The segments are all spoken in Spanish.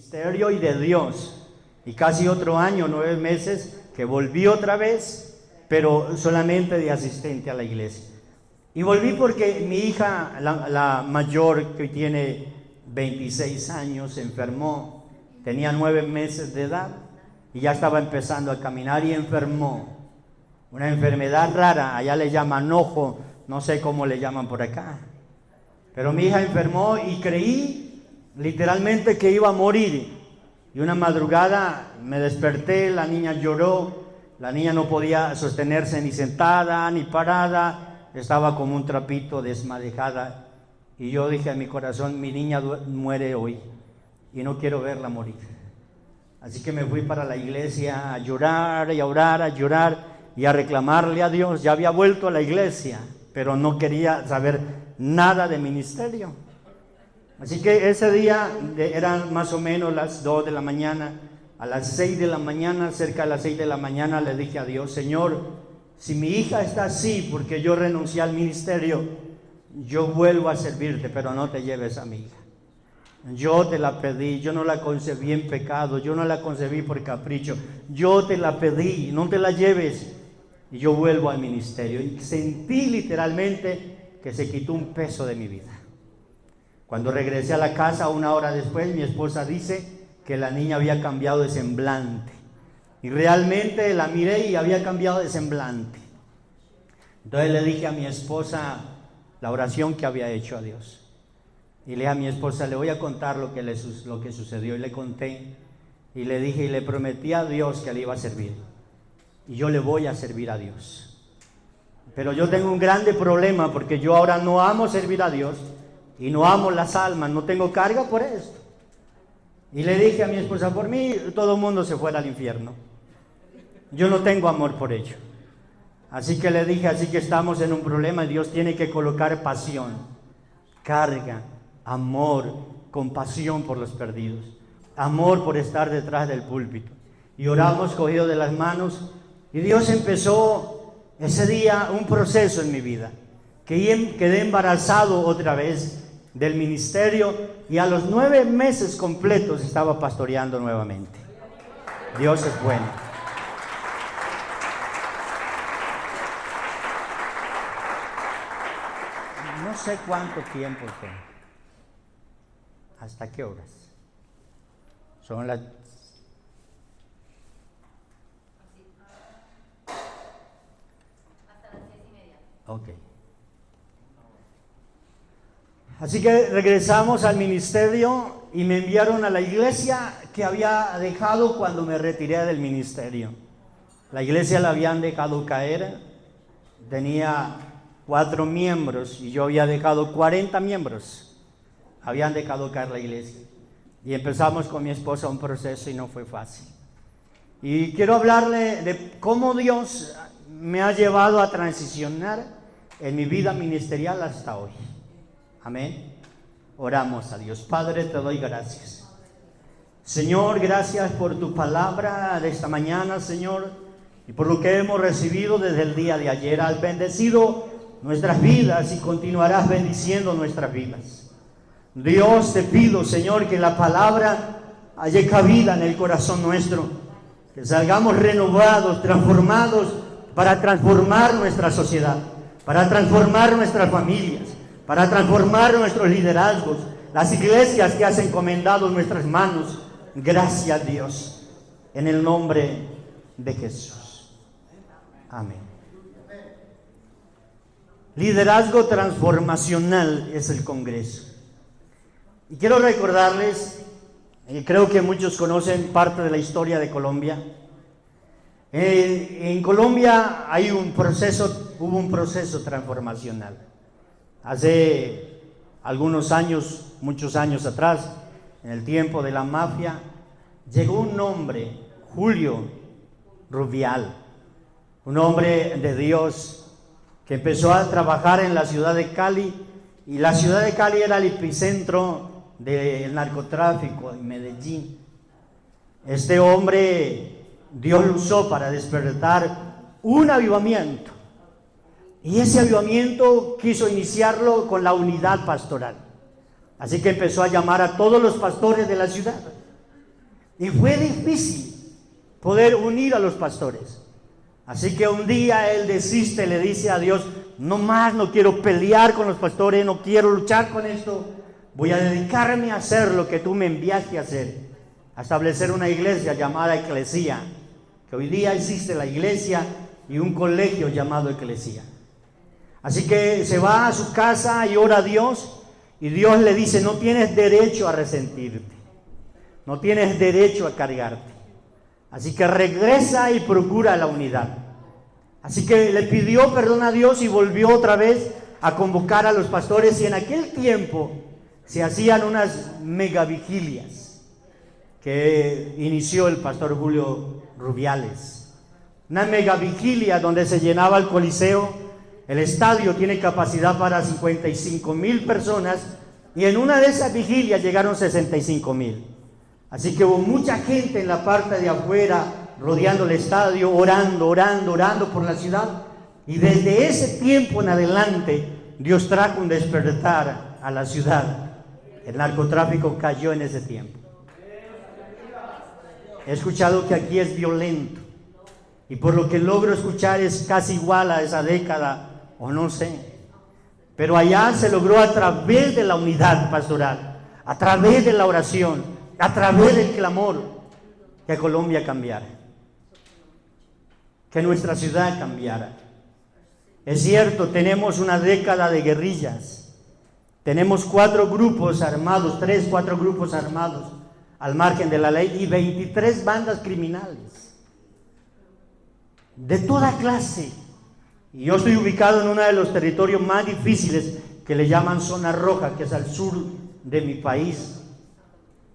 ministerio y de Dios. Y casi otro año, 9 meses, que volví otra vez, pero solamente de asistente a la iglesia. Y volví porque mi hija, la mayor, que hoy tiene 26 años, se enfermó. Tenía 9 meses de edad y ya estaba empezando a caminar y enfermó. Una enfermedad rara, allá le llaman ojo, no sé cómo le llaman por acá. Pero mi hija enfermó y creí literalmente que iba a morir. Y una madrugada me desperté, la niña lloró, la niña no podía sostenerse ni sentada ni parada, estaba como un trapito desmadejada. Y yo dije en mi corazón, mi niña muere hoy y no quiero verla morir. Así que me fui para la iglesia a llorar y a orar, a llorar y a reclamarle a Dios. Ya había vuelto a la iglesia, pero no quería saber nada de ministerio. Así que ese día eran más o menos las 2 de la mañana. A las 6 de la mañana, cerca de las 6 de la mañana, le dije a Dios: Señor, si mi hija está así porque yo renuncié al ministerio, yo vuelvo a servirte, pero no te lleves a mi hija. Yo te la pedí, yo no la concebí en pecado, yo no la concebí por capricho, yo te la pedí, no te la lleves. Y yo vuelvo al ministerio. Y sentí literalmente que se quitó un peso de mi vida. Cuando regresé a la casa, 1 hora después, mi esposa dice que la niña había cambiado de semblante. Y realmente la miré y había cambiado de semblante. Entonces le dije a mi esposa la oración que había hecho a Dios. Y le dije a mi esposa: le voy a contar lo que sucedió. Y le conté. Y le dije y le prometí a Dios que le iba a servir. Y yo le voy a servir a Dios. Pero yo tengo un grande problema, porque yo ahora no amo servir a Dios y no amo las almas, no tengo carga por esto. Y le dije a mi esposa: por mí todo el mundo se fuera al infierno, yo no tengo amor por ello. Así que le dije: así que estamos en un problema y Dios tiene que colocar pasión, carga, amor, compasión por los perdidos, amor por estar detrás del púlpito. Y oramos cogidos de las manos, y Dios empezó ese día un proceso en mi vida. Quedé embarazado otra vez del ministerio y a los 9 meses completos estaba pastoreando nuevamente. Dios es bueno. No sé cuánto tiempo tengo. ¿Hasta qué horas? Son las... Hasta las 10:30. Ok. Así que regresamos al ministerio y me enviaron a la iglesia que había dejado cuando me retiré del ministerio. La iglesia la habían dejado caer, tenía 4 miembros y yo había dejado 40 miembros. Habían dejado caer la iglesia. Y empezamos con mi esposa un proceso y no fue fácil. Y quiero hablarle de cómo Dios me ha llevado a transicionar en mi vida ministerial hasta hoy. Amén. Oramos a Dios. Padre, te doy gracias. Señor, gracias por tu palabra de esta mañana, Señor, y por lo que hemos recibido desde el día de ayer. Has bendecido nuestras vidas y continuarás bendiciendo nuestras vidas. Dios, te pido, Señor, que la palabra haya cabida en el corazón nuestro, que salgamos renovados, transformados, para transformar nuestra sociedad, para transformar nuestras familias, para transformar nuestros liderazgos, las iglesias que has encomendado en nuestras manos. Gracias, Dios, en el nombre de Jesús. Amén. Liderazgo transformacional es el Congreso. Y quiero recordarles, creo que muchos conocen parte de la historia de Colombia. En Colombia hubo un proceso transformacional. Hace algunos años, muchos años atrás, en el tiempo de la mafia, llegó un hombre, Julio Rubial, un hombre de Dios, que empezó a trabajar en la ciudad de Cali, y la ciudad de Cali era el epicentro del narcotráfico en Medellín. Este hombre, Dios lo usó para despertar un avivamiento. Y ese avivamiento quiso iniciarlo con la unidad pastoral. Así que empezó a llamar a todos los pastores de la ciudad Y fue difícil poder unir a los pastores. Así que un día él desiste, le dice a Dios: no más, no quiero pelear con los pastores, no quiero luchar con esto. Voy a dedicarme a hacer lo que tú me enviaste a hacer, a establecer una iglesia llamada Eclesía, que hoy día existe la iglesia y un colegio llamado Eclesía. Así que se va a su casa y ora a Dios, y Dios le dice: no tienes derecho a resentirte, no tienes derecho a cargarte. Así que regresa y procura la unidad. Así que le pidió perdón a Dios y volvió otra vez a convocar a los pastores, y en aquel tiempo se hacían unas megavigilias que inició el pastor Julio Rubiales. Una megavigilia donde se llenaba el Coliseo. El estadio tiene capacidad para 55,000 personas, y en una de esas vigilias llegaron 65,000. Así que hubo mucha gente en la parte de afuera rodeando el estadio, orando por la ciudad. Y desde ese tiempo en adelante Dios trajo un despertar a la ciudad. El narcotráfico cayó en ese tiempo. He escuchado que aquí es violento, y por lo que logro escuchar es casi igual a esa década, o no sé. Pero allá se logró a través de la unidad pastoral, a través de la oración, a través del clamor, que Colombia cambiara, que nuestra ciudad cambiara. Es cierto, tenemos una década de guerrillas. Tenemos 4 grupos armados, 4 grupos armados al margen de la ley, y 23 bandas criminales de toda clase. Y yo estoy ubicado en uno de los territorios más difíciles, que le llaman zona roja, que es al sur de mi país.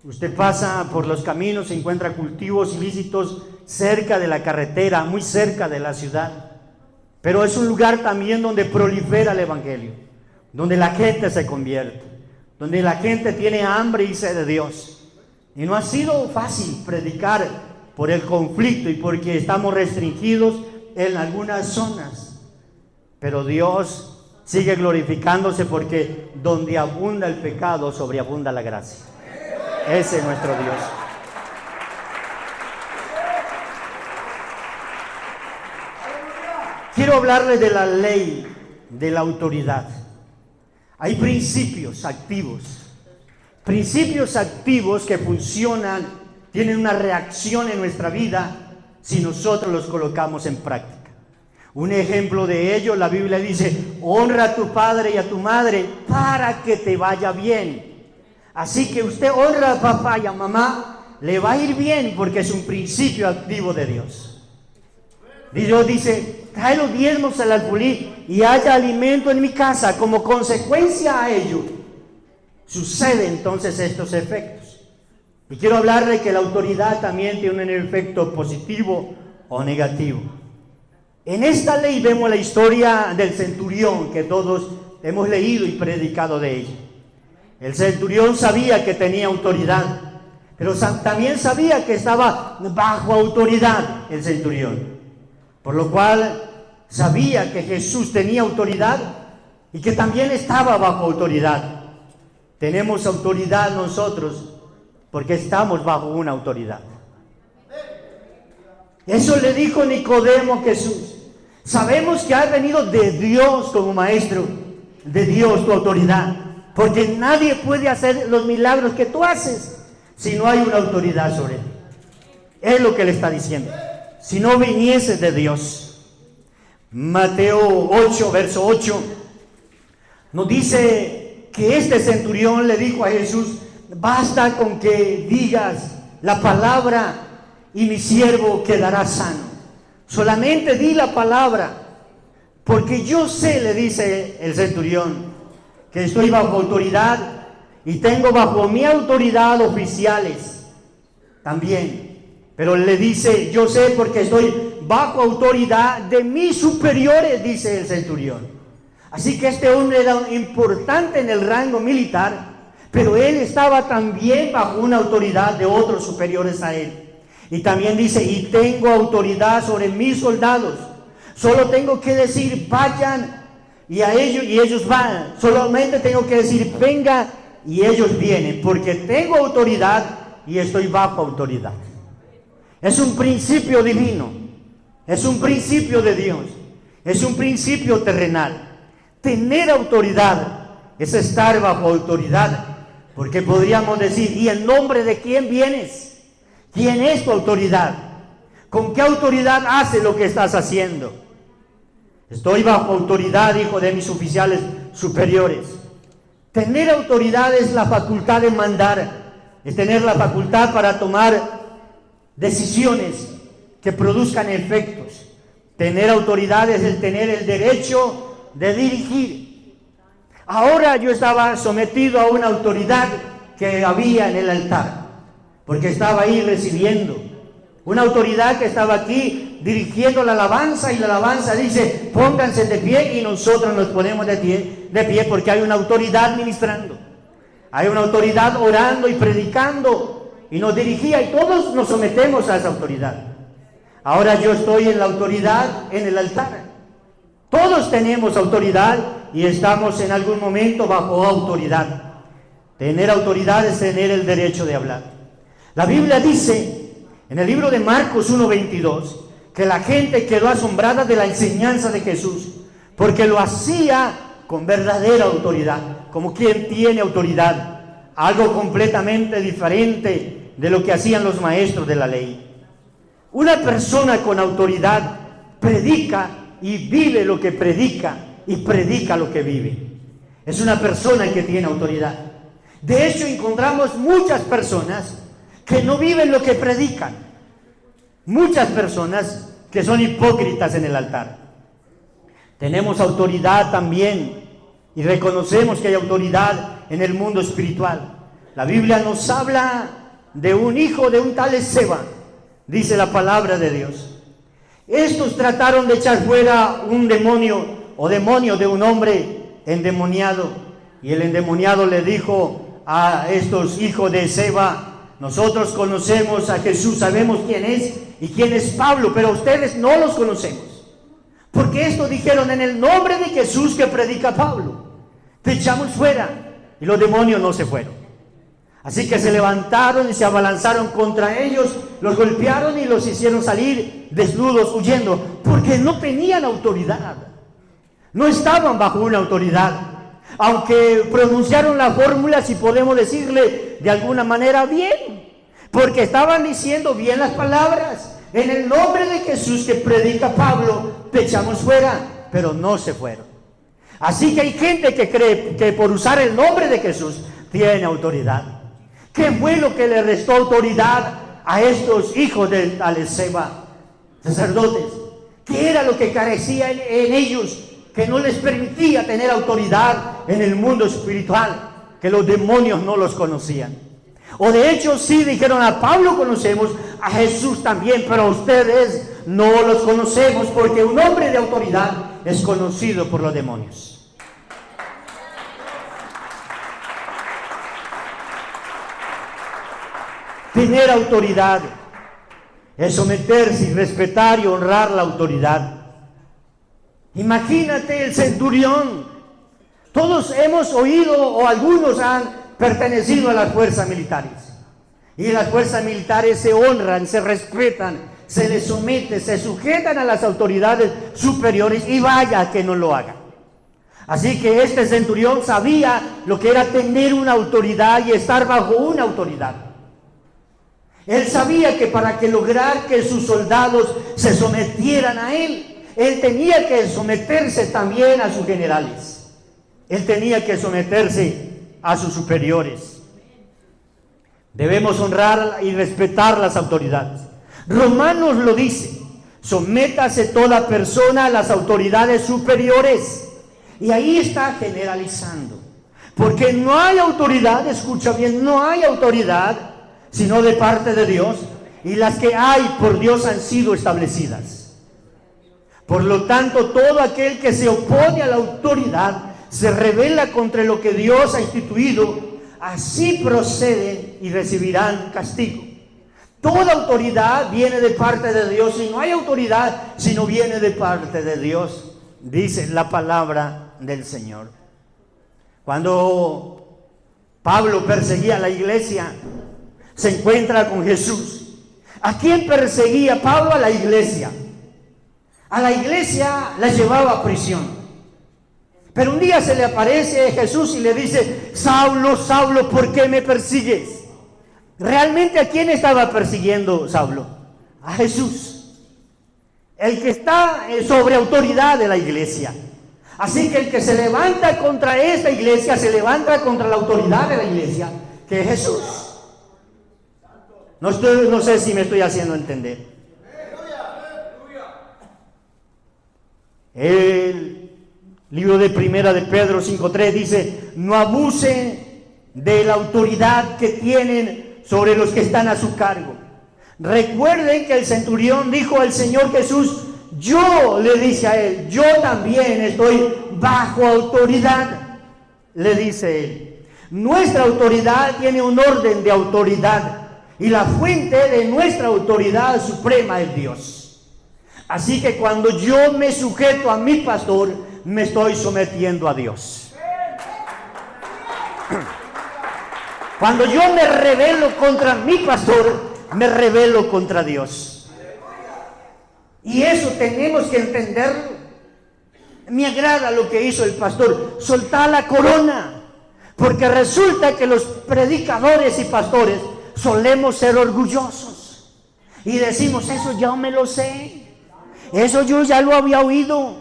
Usted pasa por los caminos, se encuentra cultivos ilícitos cerca de la carretera, muy cerca de la ciudad. Pero es un lugar también donde prolifera el evangelio, donde la gente se convierte, donde la gente tiene hambre y sed de Dios. Y no ha sido fácil predicar por el conflicto y porque estamos restringidos en algunas zonas. Pero Dios sigue glorificándose, porque donde abunda el pecado, sobreabunda la gracia. Ese es nuestro Dios. Quiero hablarles de la ley de la autoridad. Hay principios activos que funcionan, tienen una reacción en nuestra vida si nosotros los colocamos en práctica. Un ejemplo de ello, la Biblia dice: honra a tu padre y a tu madre para que te vaya bien. Así que usted honra a papá y a mamá, le va a ir bien, porque es un principio activo de Dios. Dios dice: trae los diezmos al alfolí y haya alimento en mi casa. Como consecuencia a ello, suceden entonces estos efectos. Y quiero hablarle que la autoridad también tiene un efecto positivo o negativo. En esta ley vemos la historia del centurión, que todos hemos leído y predicado de ella. El centurión sabía que tenía autoridad, pero también sabía que estaba bajo autoridad el centurión, por lo cual sabía que Jesús tenía autoridad y que también estaba bajo autoridad. Tenemos autoridad nosotros porque estamos bajo una autoridad. Eso le dijo Nicodemo a Jesús: sabemos que has venido de Dios como maestro, de Dios tu autoridad, porque nadie puede hacer los milagros que tú haces si no hay una autoridad sobre ti. Es lo que le está diciendo: si no viniese de Dios. Mateo 8, verso 8, nos dice que este centurión le dijo a Jesús: basta con que digas la palabra y mi siervo quedará sano. Solamente di la palabra, porque yo sé, le dice el centurión, que estoy bajo autoridad y tengo bajo mi autoridad oficiales también. Pero le dice: yo sé porque estoy bajo autoridad de mis superiores, dice el centurión. Así que este hombre era importante en el rango militar, pero él estaba también bajo una autoridad de otros superiores a él. Y también dice: y tengo autoridad sobre mis soldados. Solo tengo que decir: vayan, y a ellos, y ellos van. Solamente tengo que decir: venga, y ellos vienen, porque tengo autoridad y estoy bajo autoridad. Es un principio divino, es un principio de Dios, es un principio terrenal. Tener autoridad es estar bajo autoridad, porque podríamos decir, ¿y en nombre de quién vienes? ¿Quién es tu autoridad? ¿Con qué autoridad haces lo que estás haciendo? Estoy bajo autoridad, hijo de mis oficiales superiores. Tener autoridad es la facultad de mandar, es tener la facultad para tomar decisiones que produzcan efectos. Tener autoridad es el tener el derecho de dirigir. Ahora yo estaba sometido a una autoridad que había en el altar, porque estaba ahí recibiendo. Una autoridad que estaba aquí dirigiendo la alabanza, y la alabanza dice, pónganse de pie, y nosotros nos ponemos de pie porque hay una autoridad ministrando. Hay una autoridad orando y predicando, y nos dirigía, y todos nos sometemos a esa autoridad. Ahora yo estoy en la autoridad en el altar. Todos tenemos autoridad y estamos en algún momento bajo autoridad. Tener autoridad es tener el derecho de hablar. La Biblia dice en el libro de Marcos 1:22 que la gente quedó asombrada de la enseñanza de Jesús, porque lo hacía con verdadera autoridad, como quien tiene autoridad, algo completamente diferente de lo que hacían los maestros de la ley. Una persona con autoridad predica y vive lo que predica, y predica lo que vive. Es una persona que tiene autoridad. De hecho, encontramos muchas personas que no viven lo que predican. Muchas personas que son hipócritas en el altar. Tenemos autoridad también, y reconocemos que hay autoridad en el mundo espiritual. La Biblia nos habla de un hijo de un tal Esceva, dice la palabra de Dios. Estos trataron de echar fuera un demonio de un hombre endemoniado, y el endemoniado le dijo a estos hijos de Esceva: nosotros conocemos a Jesús, sabemos quién es y quién es Pablo, pero ustedes no los conocemos. Porque esto dijeron: en el nombre de Jesús que predica Pablo, te echamos fuera. Y los demonios no se fueron. Así que se levantaron y se abalanzaron contra ellos, los golpearon y los hicieron salir desnudos, huyendo, porque no tenían autoridad. No estaban bajo una autoridad. Aunque pronunciaron la fórmula, si podemos decirle de alguna manera, bien, porque estaban diciendo bien las palabras: en el nombre de Jesús que predica Pablo, te echamos fuera, pero no se fueron. Así que hay gente que cree que por usar el nombre de Jesús tiene autoridad. ¿Qué fue lo que le restó autoridad a estos hijos de Esceva, sacerdotes? ¿Qué era lo que carecía en ellos, que no les permitía tener autoridad en el mundo espiritual? Que los demonios no los conocían. O de hecho sí dijeron: a Pablo conocemos, a Jesús también, pero a ustedes no los conocemos, porque un hombre de autoridad es conocido por los demonios. Tener autoridad es someterse y respetar y honrar la autoridad. Imagínate el centurión. Todos hemos oído, o algunos han pertenecido a las fuerzas militares. Y las fuerzas militares se honran, se respetan, se les somete, se sujetan a las autoridades superiores, y vaya que no lo hagan. Así que este centurión sabía lo que era tener una autoridad y estar bajo una autoridad. Él sabía que para que lograr que sus soldados se sometieran a él tenía que someterse también a sus generales. Él tenía que someterse a sus superiores. Debemos honrar y respetar las autoridades. Romanos lo dice: sométase toda persona a las autoridades superiores. Y ahí está generalizando, porque no hay autoridad, escucha bien, no hay autoridad sino de parte de Dios, y las que hay por Dios han sido establecidas. Por lo tanto, todo aquel que se opone a la autoridad se rebela contra lo que Dios ha instituido, así proceden y recibirán castigo. Toda autoridad viene de parte de Dios, y no hay autoridad si no viene de parte de Dios, dice la palabra del Señor. Cuando Pablo perseguía a la iglesia, se encuentra con Jesús. ¿A quién perseguía Pablo? A la iglesia. A la iglesia la llevaba a prisión. Pero un día se le aparece Jesús y le dice: Saulo, Saulo, ¿por qué me persigues? ¿Realmente a quién estaba persiguiendo Saulo? A Jesús, el que está sobre autoridad de la iglesia. Así que el que se levanta contra esta iglesia, se levanta contra la autoridad de la iglesia, que es Jesús. No sé si me estoy haciendo entender. El libro de Primera de Pedro 5:3 dice: no abusen de la autoridad que tienen sobre los que están a su cargo. Recuerden que el centurión dijo al Señor Jesús: yo, le dice a él, yo también estoy bajo autoridad, le dice él. Nuestra autoridad tiene un orden de autoridad, y la fuente de nuestra autoridad suprema es Dios. Así que cuando yo me sujeto a mi pastor, me estoy sometiendo a Dios. Cuando yo me rebelo contra mi pastor, me rebelo contra Dios. Y eso tenemos que entenderlo. Me agrada lo que hizo el pastor: soltar la corona. Porque resulta que los predicadores y pastores solemos ser orgullosos y decimos: eso ya me lo sé, eso yo ya lo había oído,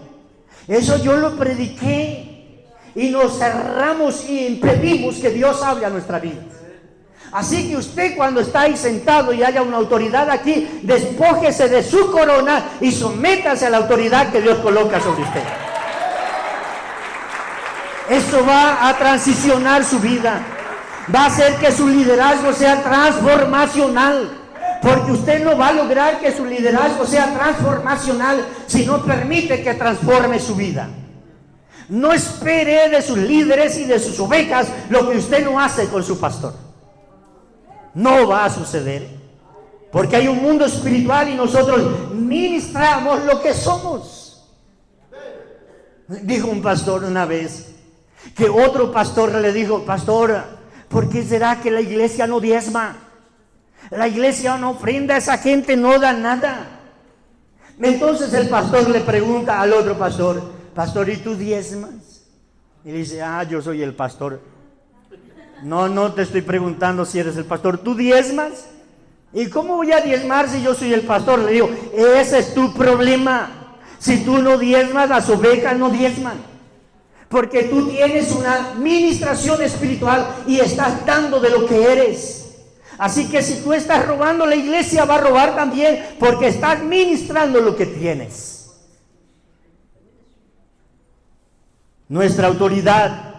eso yo lo prediqué, y nos cerramos y impedimos que Dios hable a nuestra vida. Así que usted, cuando está ahí sentado y haya una autoridad aquí, despójese de su corona y sométase a la autoridad que Dios coloca sobre usted. Eso va a transicionar su vida, va a hacer que su liderazgo sea transformacional, porque usted no va a lograr que su liderazgo sea transformacional si no permite que transforme su vida. No espere de sus líderes y de sus ovejas lo que usted no hace con su pastor. No va a suceder, porque hay un mundo espiritual y nosotros ministramos lo que somos. Dijo un pastor una vez que otro pastor le dijo: pastor, ¿por qué será que la iglesia no diezma? La iglesia no ofrenda, esa gente no da nada. Entonces el pastor le pregunta al otro pastor: pastor, ¿y tú diezmas? Y dice: yo soy el pastor. No te estoy preguntando si eres el pastor. ¿Tú diezmas? ¿Y cómo voy a diezmar si yo soy el pastor? Le digo: ese es tu problema. Si tú no diezmas, las ovejas no diezman, porque tú tienes una ministración espiritual y estás dando de lo que eres. Así que si tú estás robando, la iglesia va a robar también, porque estás ministrando lo que tienes. Nuestra autoridad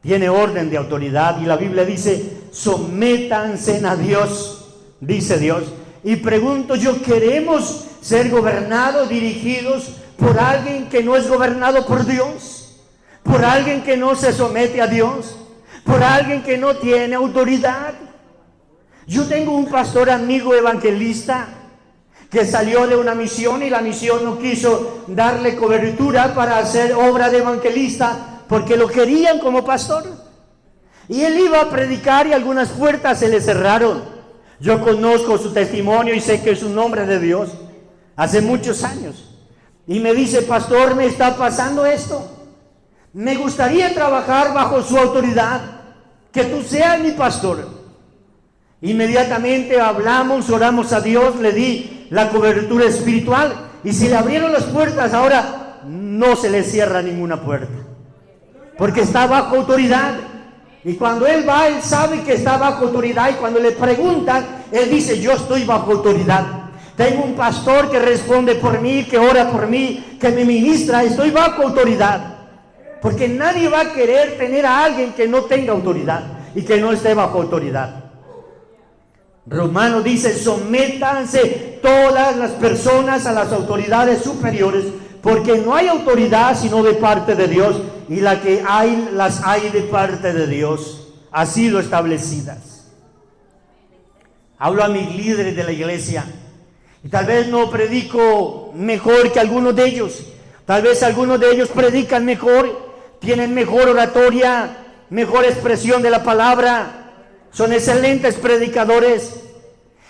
tiene orden de autoridad, y la Biblia dice: sométanse a Dios, dice Dios. Y pregunto yo: ¿queremos ser gobernados, dirigidos por alguien que no es gobernado por Dios? ¿Por alguien que no se somete a Dios? ¿Por alguien que no tiene autoridad? Yo tengo un pastor amigo evangelista que salió de una misión, y la misión no quiso darle cobertura para hacer obra de evangelista, porque lo querían como pastor. Y él iba a predicar y algunas puertas se le cerraron. Yo conozco su testimonio y sé que es un hombre de Dios hace muchos años. Y me dice: pastor, me está pasando esto. Me gustaría trabajar bajo su autoridad, que tú seas mi pastor. Inmediatamente hablamos, oramos a Dios, le di la cobertura espiritual, y se le abrieron las puertas. Ahora no se le cierra ninguna puerta, porque está bajo autoridad. Y cuando él va, él sabe que está bajo autoridad, y cuando le preguntan, él dice: yo estoy bajo autoridad. Tengo un pastor que responde por mí, que ora por mí, que me ministra. Estoy bajo autoridad, porque nadie va a querer tener a alguien que no tenga autoridad y que no esté bajo autoridad. Romano dice: sométanse todas las personas a las autoridades superiores, porque no hay autoridad sino de parte de Dios, y la que hay, las hay de parte de Dios, ha sido establecidas. Hablo a mis líderes de la iglesia, y tal vez no predico mejor que algunos de ellos, tal vez algunos de ellos predican mejor, tienen mejor oratoria, mejor expresión de la palabra, son excelentes predicadores.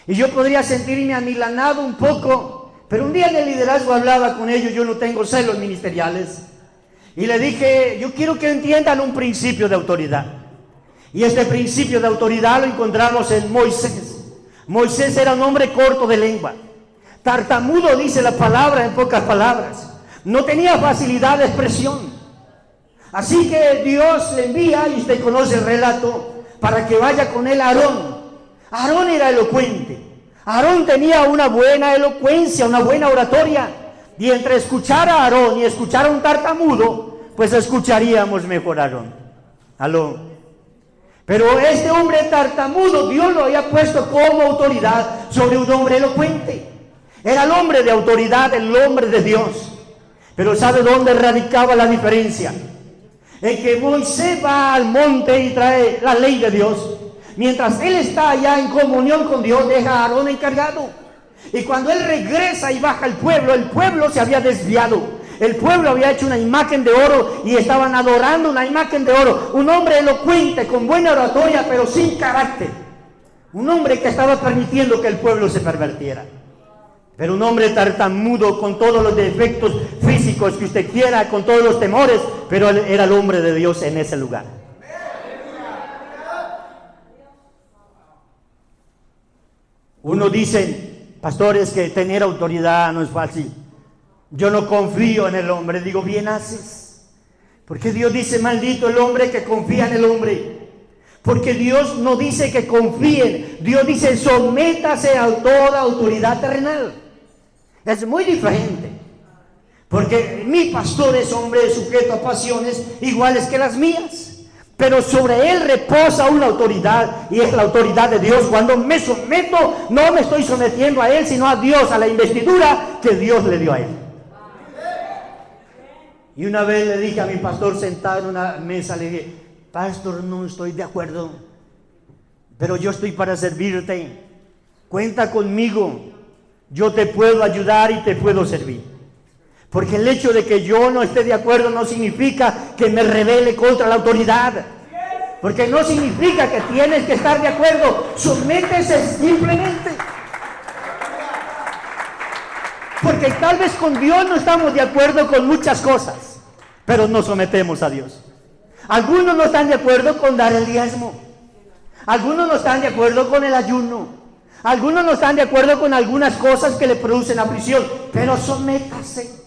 Y yo podría sentirme amilanado un poco, pero un día en el liderazgo hablaba con ellos, yo no tengo celos ministeriales. Y le dije, yo quiero que entiendan un principio de autoridad. Y este principio de autoridad lo encontramos en Moisés. Moisés era un hombre corto de lengua. Tartamudo, dice la palabra en pocas palabras. No tenía facilidad de expresión. Así que Dios le envía, y usted conoce el relato, para que vaya con él a Aarón. Aarón era elocuente. Aarón tenía una buena elocuencia, una buena oratoria. Y entre escuchar a Aarón y escuchar a un tartamudo, pues escucharíamos mejor a Aarón. ¿Aló? Pero este hombre tartamudo, Dios lo había puesto como autoridad sobre un hombre elocuente. Era el hombre de autoridad, el hombre de Dios. Pero ¿sabe dónde radicaba la diferencia? En que Moisés va al monte y trae la ley de Dios. Mientras él está allá en comunión con Dios, deja a Aarón encargado. Y cuando él regresa y baja al pueblo, el pueblo se había desviado. El pueblo había hecho una imagen de oro y estaban adorando una imagen de oro. Un hombre elocuente, con buena oratoria, pero sin carácter. Un hombre que estaba permitiendo que el pueblo se pervertiera. Pero un hombre tartamudo, con todos los defectos físicos que usted quiera, con todos los temores, pero él era el hombre de Dios en ese lugar. Uno dice, pastores, que tener autoridad no es fácil. Yo no confío en el hombre. Digo, bien haces. Porque Dios dice, maldito el hombre que confía en el hombre. Porque Dios no dice que confíen. Dios dice, sométase a toda autoridad terrenal. Es muy diferente. Porque mi pastor es hombre sujeto a pasiones iguales que las mías. Pero sobre él reposa una autoridad, y es la autoridad de Dios. Cuando me someto, no me estoy sometiendo a él, sino a Dios, a la investidura que Dios le dio a él. Y una vez le dije a mi pastor sentado en una mesa, le dije, pastor, no estoy de acuerdo, pero yo estoy para servirte. Cuenta conmigo, yo te puedo ayudar y te puedo servir. Porque el hecho de que yo no esté de acuerdo no significa que me rebele contra la autoridad. Porque no significa que tienes que estar de acuerdo. Sométese simplemente. Porque tal vez con Dios no estamos de acuerdo con muchas cosas, pero nos sometemos a Dios. Algunos no están de acuerdo con dar el diezmo. Algunos no están de acuerdo con el ayuno. Algunos no están de acuerdo con algunas cosas que le producen aflicción, pero sométase.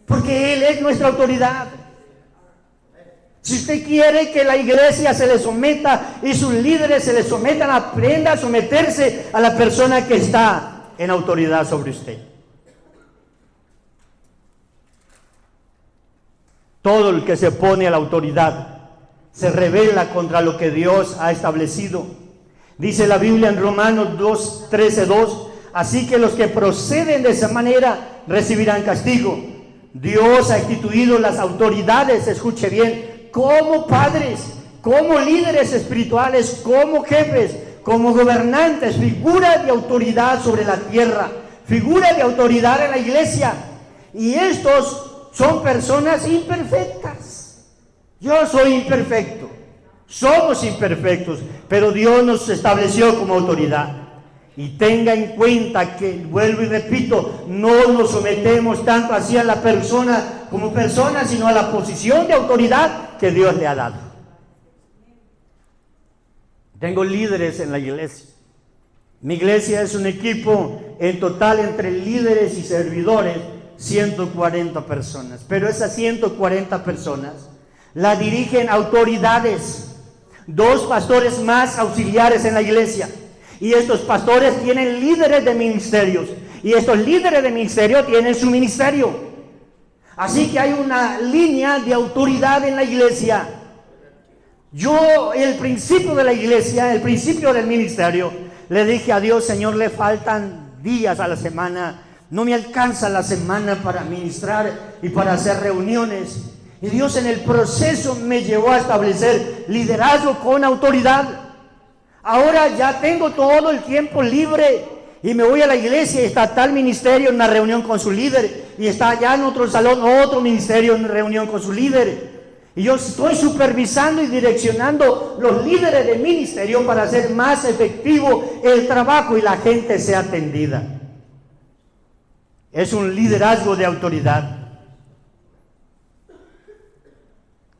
Porque Él es nuestra autoridad. Si usted quiere que la iglesia se le someta y sus líderes se le sometan, aprenda a someterse a la persona que está en autoridad sobre usted. Todo el que se opone a la autoridad se rebela contra lo que Dios ha establecido. Dice la Biblia en Romanos 2:13-2, así que los que proceden de esa manera recibirán castigo. Dios ha instituido las autoridades, escuche bien, como padres, como líderes espirituales, como jefes, como gobernantes, figuras de autoridad sobre la tierra, figuras de autoridad en la iglesia. Y estos son personas imperfectas. Yo soy imperfecto, somos imperfectos, pero Dios nos estableció como autoridad. Y tenga en cuenta que, vuelvo y repito, no nos sometemos tanto hacia la persona como persona, sino a la posición de autoridad que Dios le ha dado. Tengo líderes en la iglesia. Mi iglesia es un equipo en total entre líderes y servidores, 140 personas. Pero esas 140 personas la dirigen autoridades, 2 pastores más auxiliares en la iglesia. Y estos pastores tienen líderes de ministerios. Y estos líderes de ministerio tienen su ministerio. Así que hay una línea de autoridad en la iglesia. Yo, el principio de la iglesia, el principio del ministerio, le dije a Dios, Señor, le faltan días a la semana. No me alcanza la semana para ministrar y para hacer reuniones. Y Dios en el proceso me llevó a establecer liderazgo con autoridad. Ahora ya tengo todo el tiempo libre y me voy a la iglesia y está tal ministerio en una reunión con su líder y está allá en otro salón otro ministerio en reunión con su líder. Y yo estoy supervisando y direccionando los líderes de ministerio para hacer más efectivo el trabajo y la gente sea atendida. Es un liderazgo de autoridad.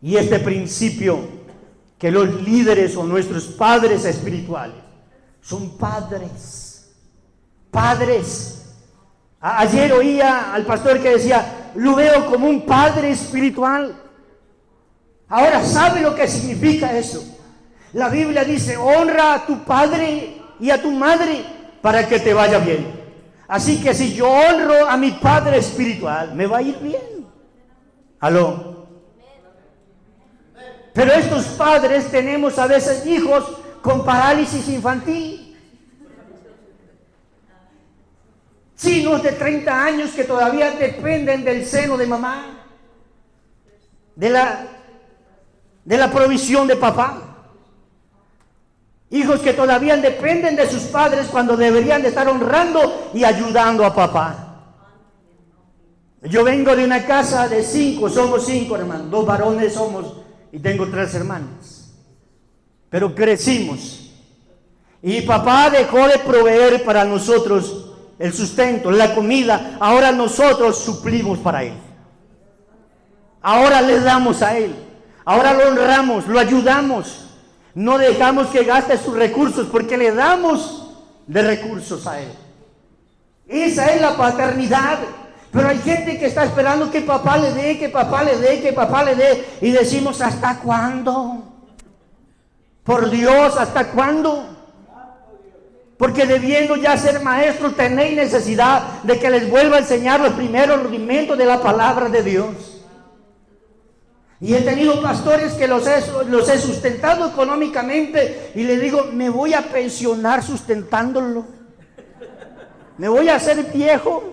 Y este principio, que los líderes o nuestros padres espirituales son padres. Ayer oía al pastor que decía, lo veo como un padre espiritual. Ahora, ¿sabe lo que significa eso? La Biblia dice, honra a tu padre y a tu madre para que te vaya bien. Así que si yo honro a mi padre espiritual, me va a ir bien. ¿Aló? Pero estos padres tenemos a veces hijos con parálisis infantil. Chinos de 30 años que todavía dependen del seno de mamá, de la provisión de papá. Hijos que todavía dependen de sus padres cuando deberían de estar honrando y ayudando a papá. Yo vengo de una casa de 5, somos 5 hermanos, 2 varones somos y tengo 3 hermanas. Pero crecimos y papá dejó de proveer para nosotros el sustento, la comida. Ahora nosotros suplimos para él. Ahora le damos a él. Ahora lo honramos, lo ayudamos. No dejamos que gaste sus recursos porque le damos de recursos a él. Esa es la paternidad. Pero hay gente que está esperando que papá le dé, que papá le dé, que papá le dé. Y decimos, ¿hasta cuándo? Por Dios, ¿hasta cuándo? Porque debiendo ya ser maestros, tenéis necesidad de que les vuelva a enseñar los primeros rudimentos de la palabra de Dios. Y he tenido pastores que los he sustentado económicamente y les digo, me voy a pensionar sustentándolo. Me voy a hacer viejo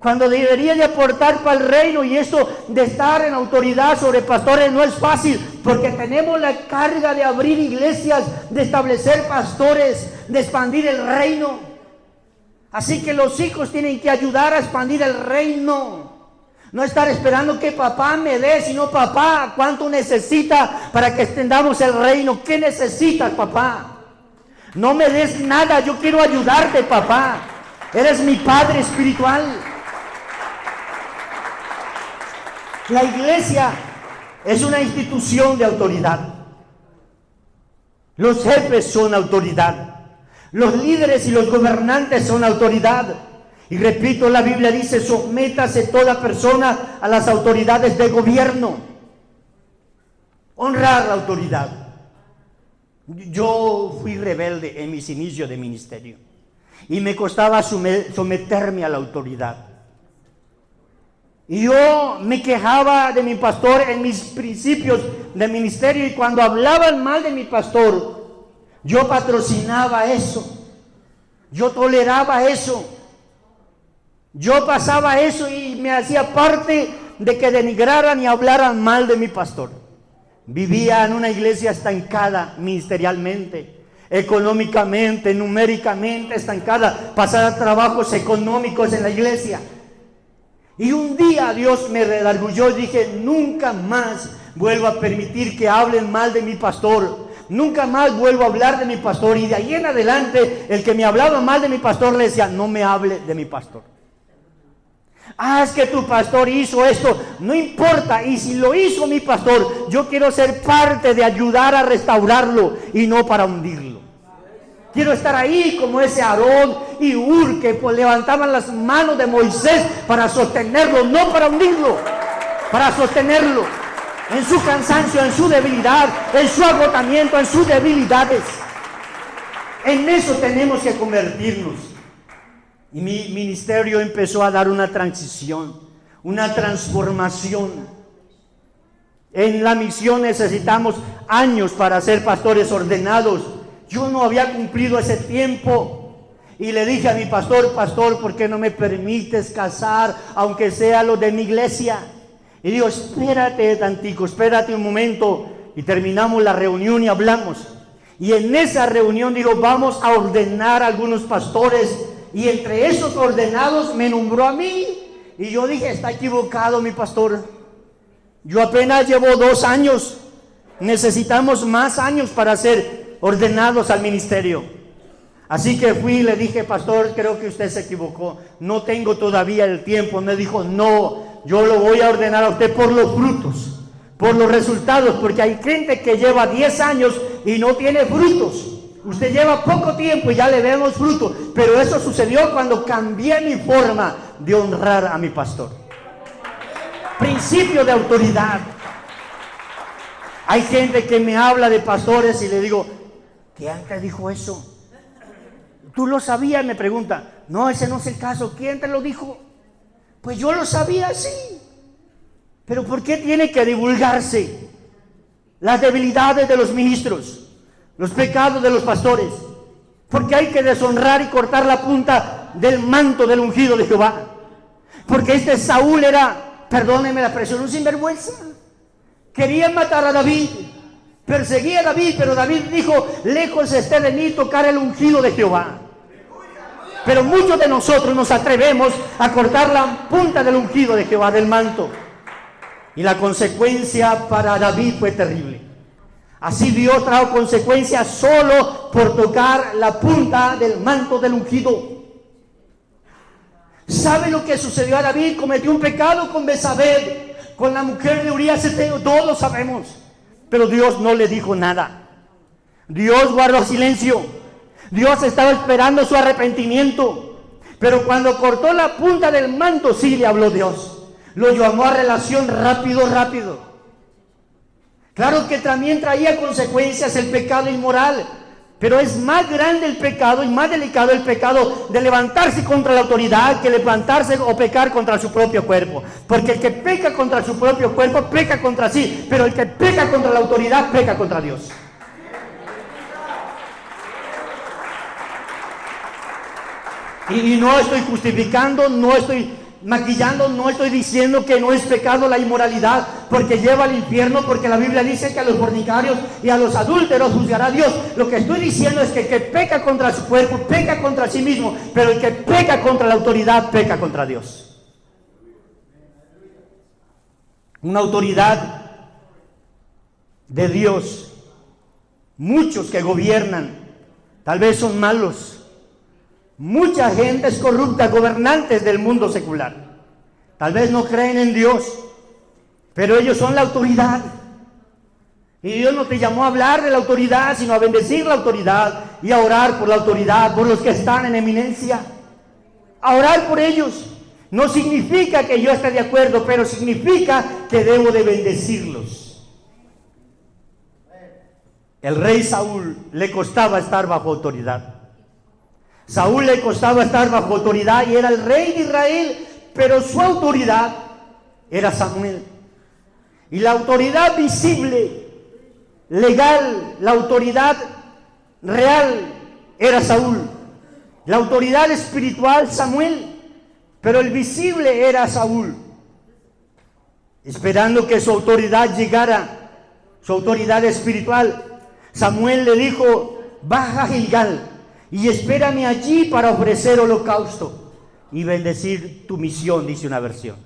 cuando debería de aportar para el reino. Y esto de estar en autoridad sobre pastores no es fácil, porque tenemos la carga de abrir iglesias, de establecer pastores, de expandir el reino. Así que los hijos tienen que ayudar a expandir el reino. No estar esperando que papá me dé, sino papá, ¿cuánto necesita para que extendamos el reino? ¿Qué necesitas, papá? No me des nada, yo quiero ayudarte, papá. Eres mi padre espiritual. La iglesia es una institución de autoridad. Los jefes son autoridad. Los líderes y los gobernantes son autoridad. Y repito, la Biblia dice, sométase toda persona a las autoridades de gobierno. Honrar la autoridad. Yo fui rebelde en mis inicios de ministerio y me costaba someterme a la autoridad. Y yo me quejaba de mi pastor en mis principios de ministerio, y cuando hablaban mal de mi pastor, yo patrocinaba eso, yo toleraba eso, yo pasaba eso y me hacía parte de que denigraran y hablaran mal de mi pastor. Vivía en una iglesia estancada ministerialmente, económicamente, numéricamente estancada, pasaba trabajos económicos en la iglesia. Y un día Dios me redarguyó y dije, nunca más vuelvo a permitir que hablen mal de mi pastor. Nunca más vuelvo a hablar de mi pastor. Y de ahí en adelante, el que me hablaba mal de mi pastor le decía, no me hable de mi pastor. Es que tu pastor hizo esto. No importa, y si lo hizo mi pastor, yo quiero ser parte de ayudar a restaurarlo y no para hundirlo. Quiero estar ahí como ese Aarón y Hur que levantaban las manos de Moisés para sostenerlo, no para hundirlo, para sostenerlo en su cansancio, en su debilidad, en su agotamiento, en sus debilidades. En eso tenemos que convertirnos. Y mi ministerio empezó a dar una transición, una transformación. En la misión necesitamos años para ser pastores ordenados. Yo no había cumplido ese tiempo y le dije a mi pastor, pastor, ¿por qué no me permites casar, aunque sea lo de mi iglesia? Y digo, espérate tantico, espérate un momento. Y terminamos la reunión y hablamos. Y en esa reunión digo, vamos a ordenar a algunos pastores. Y entre esos ordenados me nombró a mí. Y yo dije, está equivocado mi pastor. Yo apenas llevo 2 años. Necesitamos más años para ser ordenados al ministerio. Así que fui y le dije: pastor, creo que usted se equivocó. No tengo todavía el tiempo. Me dijo: no, yo lo voy a ordenar a usted por los frutos, por los resultados, porque hay gente que lleva 10 años y no tiene frutos. Usted lleva poco tiempo y ya le vemos frutos. Pero eso sucedió cuando cambié mi forma de honrar a mi pastor. Principio de autoridad. Hay gente que me habla de pastores y le digo: ¿quién te dijo eso? ¿Tú lo sabías? Me pregunta. No, ese no es el caso. ¿Quién te lo dijo? Pues yo lo sabía, sí. Pero ¿por qué tiene que divulgarse las debilidades de los ministros, los pecados de los pastores? Porque hay que deshonrar y cortar la punta del manto del ungido de Jehová. Porque este Saúl era, perdónenme la expresión, un sinvergüenza. Quería matar a David, perseguía a David, pero David dijo: lejos esté de mí tocar el ungido de Jehová. Pero muchos de nosotros nos atrevemos a cortar la punta del ungido de Jehová, del manto. Y la consecuencia para David fue terrible. Así Dios trajo consecuencias solo por tocar la punta del manto del ungido. ¿Sabe lo que sucedió a David? Cometió un pecado con Betsabé, con la mujer de Urías Eteo. Todos lo sabemos. Pero Dios no le dijo nada. Dios guardó silencio. Dios estaba esperando su arrepentimiento. Pero cuando cortó la punta del manto, sí le habló Dios. Lo llamó a relación rápido. Claro que también traía consecuencias el pecado inmoral. Pero es más grande el pecado y más delicado el pecado de levantarse contra la autoridad que levantarse o pecar contra su propio cuerpo. Porque el que peca contra su propio cuerpo peca contra sí, pero el que peca contra la autoridad peca contra Dios. Y no estoy justificando, no estoy maquillando, no estoy diciendo que no es pecado la inmoralidad, porque lleva al infierno, porque la Biblia dice que a los fornicarios y a los adúlteros juzgará Dios. Lo que estoy diciendo es que el que peca contra su cuerpo peca contra sí mismo, pero el que peca contra la autoridad peca contra Dios. Una autoridad de Dios. Muchos que gobiernan tal vez son malos. Mucha gente es corrupta, gobernantes del mundo secular. Tal vez no creen en Dios, pero ellos son la autoridad. Y Dios no te llamó a hablar de la autoridad, sino a bendecir la autoridad y a orar por la autoridad, por los que están en eminencia. A orar por ellos. No significa que yo esté de acuerdo, pero significa que debo de bendecirlos. El rey Saúl le costaba estar bajo autoridad. Saúl le costaba estar bajo autoridad y era el rey de Israel, pero su autoridad era Samuel. Y la autoridad visible, legal, la autoridad real era Saúl. La autoridad espiritual, Samuel, pero el visible era Saúl. Esperando que su autoridad llegara, su autoridad espiritual, Samuel le dijo: baja a Gilgal y espérame allí para ofrecer holocausto y bendecir tu misión, dice una versión.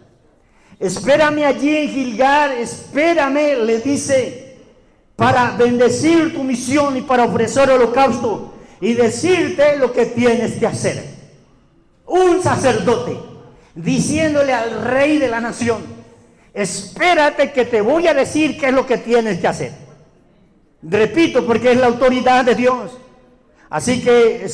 Espérame allí en Gilgal, espérame, le dice, para bendecir tu misión y para ofrecer holocausto y decirte lo que tienes que hacer. Un sacerdote diciéndole al rey de la nación: espérate que te voy a decir qué es lo que tienes que hacer. Repito, porque es la autoridad de Dios. Así que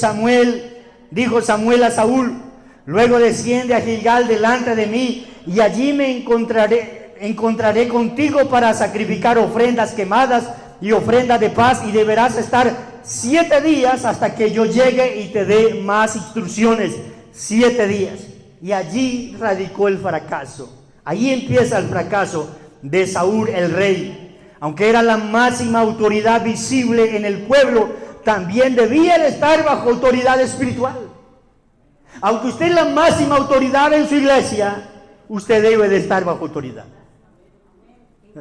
dijo Samuel a Saúl: luego desciende a Gilgal delante de mí, y allí me encontraré contigo para sacrificar ofrendas quemadas y ofrendas de paz, y deberás estar 7 días hasta que yo llegue y te dé más instrucciones. 7 días. Y allí radicó el fracaso. Ahí empieza el fracaso de Saúl el rey. Aunque era la máxima autoridad visible en el pueblo, también debía de estar bajo autoridad espiritual. Aunque usted es la máxima autoridad en su iglesia, usted debe de estar bajo autoridad.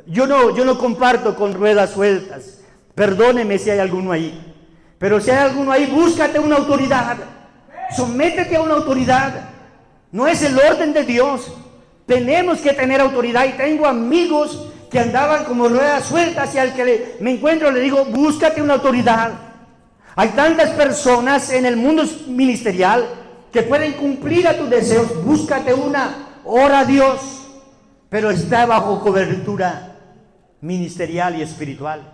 Yo no comparto con ruedas sueltas. Perdóneme si hay alguno ahí. Pero si hay alguno ahí, búscate una autoridad. Sométete a una autoridad. No es el orden de Dios. Tenemos que tener autoridad. Y tengo amigos que andaban como ruedas sueltas, y al que me encuentro le digo, búscate una autoridad. Hay tantas personas en el mundo ministerial que pueden cumplir a tus deseos. Búscate una, ora a Dios, pero está bajo cobertura ministerial y espiritual.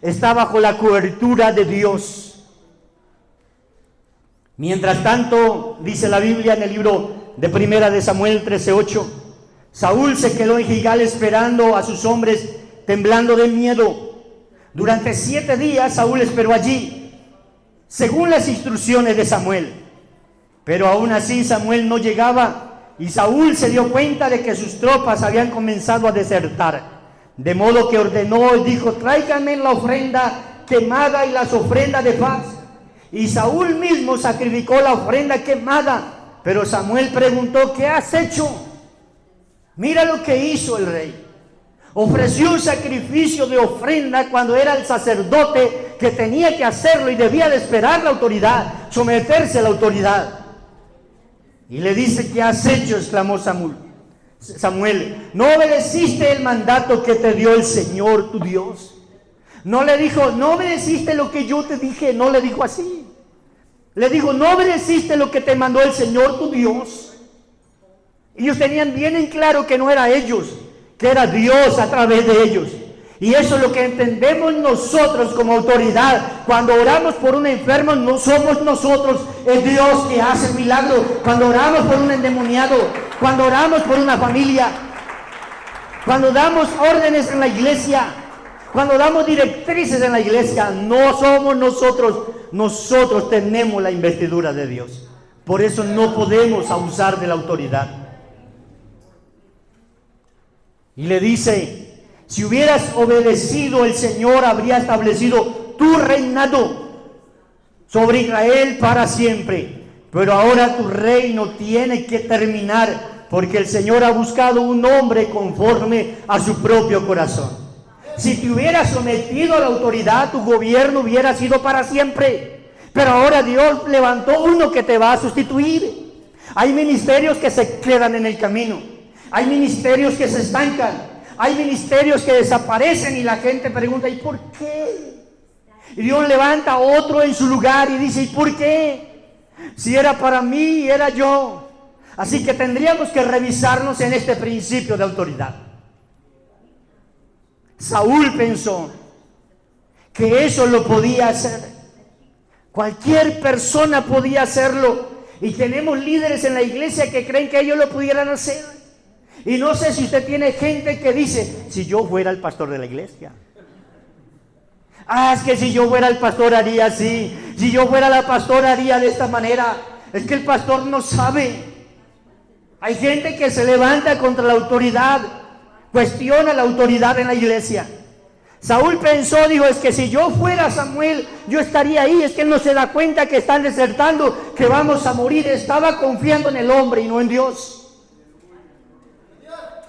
Está bajo la cobertura de Dios. Mientras tanto, dice la Biblia en el libro de Primera de Samuel 13:8, Saúl se quedó en Gilgal esperando a sus hombres, temblando de miedo. Durante 7 días Saúl esperó allí, según las instrucciones de Samuel. Pero aún así Samuel no llegaba, y Saúl se dio cuenta de que sus tropas habían comenzado a desertar. De modo que ordenó y dijo, tráiganme la ofrenda quemada y las ofrendas de paz. Y Saúl mismo sacrificó la ofrenda quemada. Pero Samuel preguntó, ¿qué has hecho? Mira lo que hizo el rey. Ofreció un sacrificio de ofrenda cuando era el sacerdote que tenía que hacerlo y debía de esperar la autoridad, someterse a la autoridad. Y le dice, ¿qué has hecho?, exclamó Samuel, ¿no obedeciste el mandato que te dio el Señor tu Dios? No le dijo, no obedeciste lo que yo te dije, no le dijo así. Le dijo, no obedeciste lo que te mandó el Señor tu Dios. Ellos tenían bien en claro que no era ellos, que era Dios a través de ellos. Y eso es lo que entendemos nosotros como autoridad. Cuando oramos por un enfermo, no somos nosotros, es Dios que hace el milagro. Cuando oramos por un endemoniado, cuando oramos por una familia, cuando damos órdenes en la iglesia, cuando damos directrices en la iglesia, no somos nosotros. Nosotros tenemos la investidura de Dios. Por eso no podemos abusar de la autoridad. Y le dice, si hubieras obedecido, el Señor habría establecido tu reinado sobre Israel para siempre. Pero ahora tu reino tiene que terminar, porque el Señor ha buscado un hombre conforme a su propio corazón. Si te hubieras sometido a la autoridad, tu gobierno hubiera sido para siempre. Pero ahora Dios levantó uno que te va a sustituir. Hay ministerios que se quedan en el camino. Hay ministerios que se estancan. Hay ministerios que desaparecen y la gente pregunta, ¿y por qué? Y Dios levanta a otro en su lugar y dice, ¿y por qué? Si era para mí, era yo. Así que tendríamos que revisarnos en este principio de autoridad. Saúl pensó que eso lo podía hacer. Cualquier persona podía hacerlo. Y tenemos líderes en la iglesia que creen que ellos lo pudieran hacer. Y no sé si usted tiene gente que dice, si yo fuera el pastor de la iglesia. Es que si yo fuera el pastor haría así. Si yo fuera la pastora haría de esta manera. Es que el pastor no sabe. Hay gente que se levanta contra la autoridad, cuestiona la autoridad en la iglesia. Saúl pensó, dijo, es que si yo fuera Samuel, yo estaría ahí. Es que él no se da cuenta que están desertando, que vamos a morir. Estaba confiando en el hombre y no en Dios.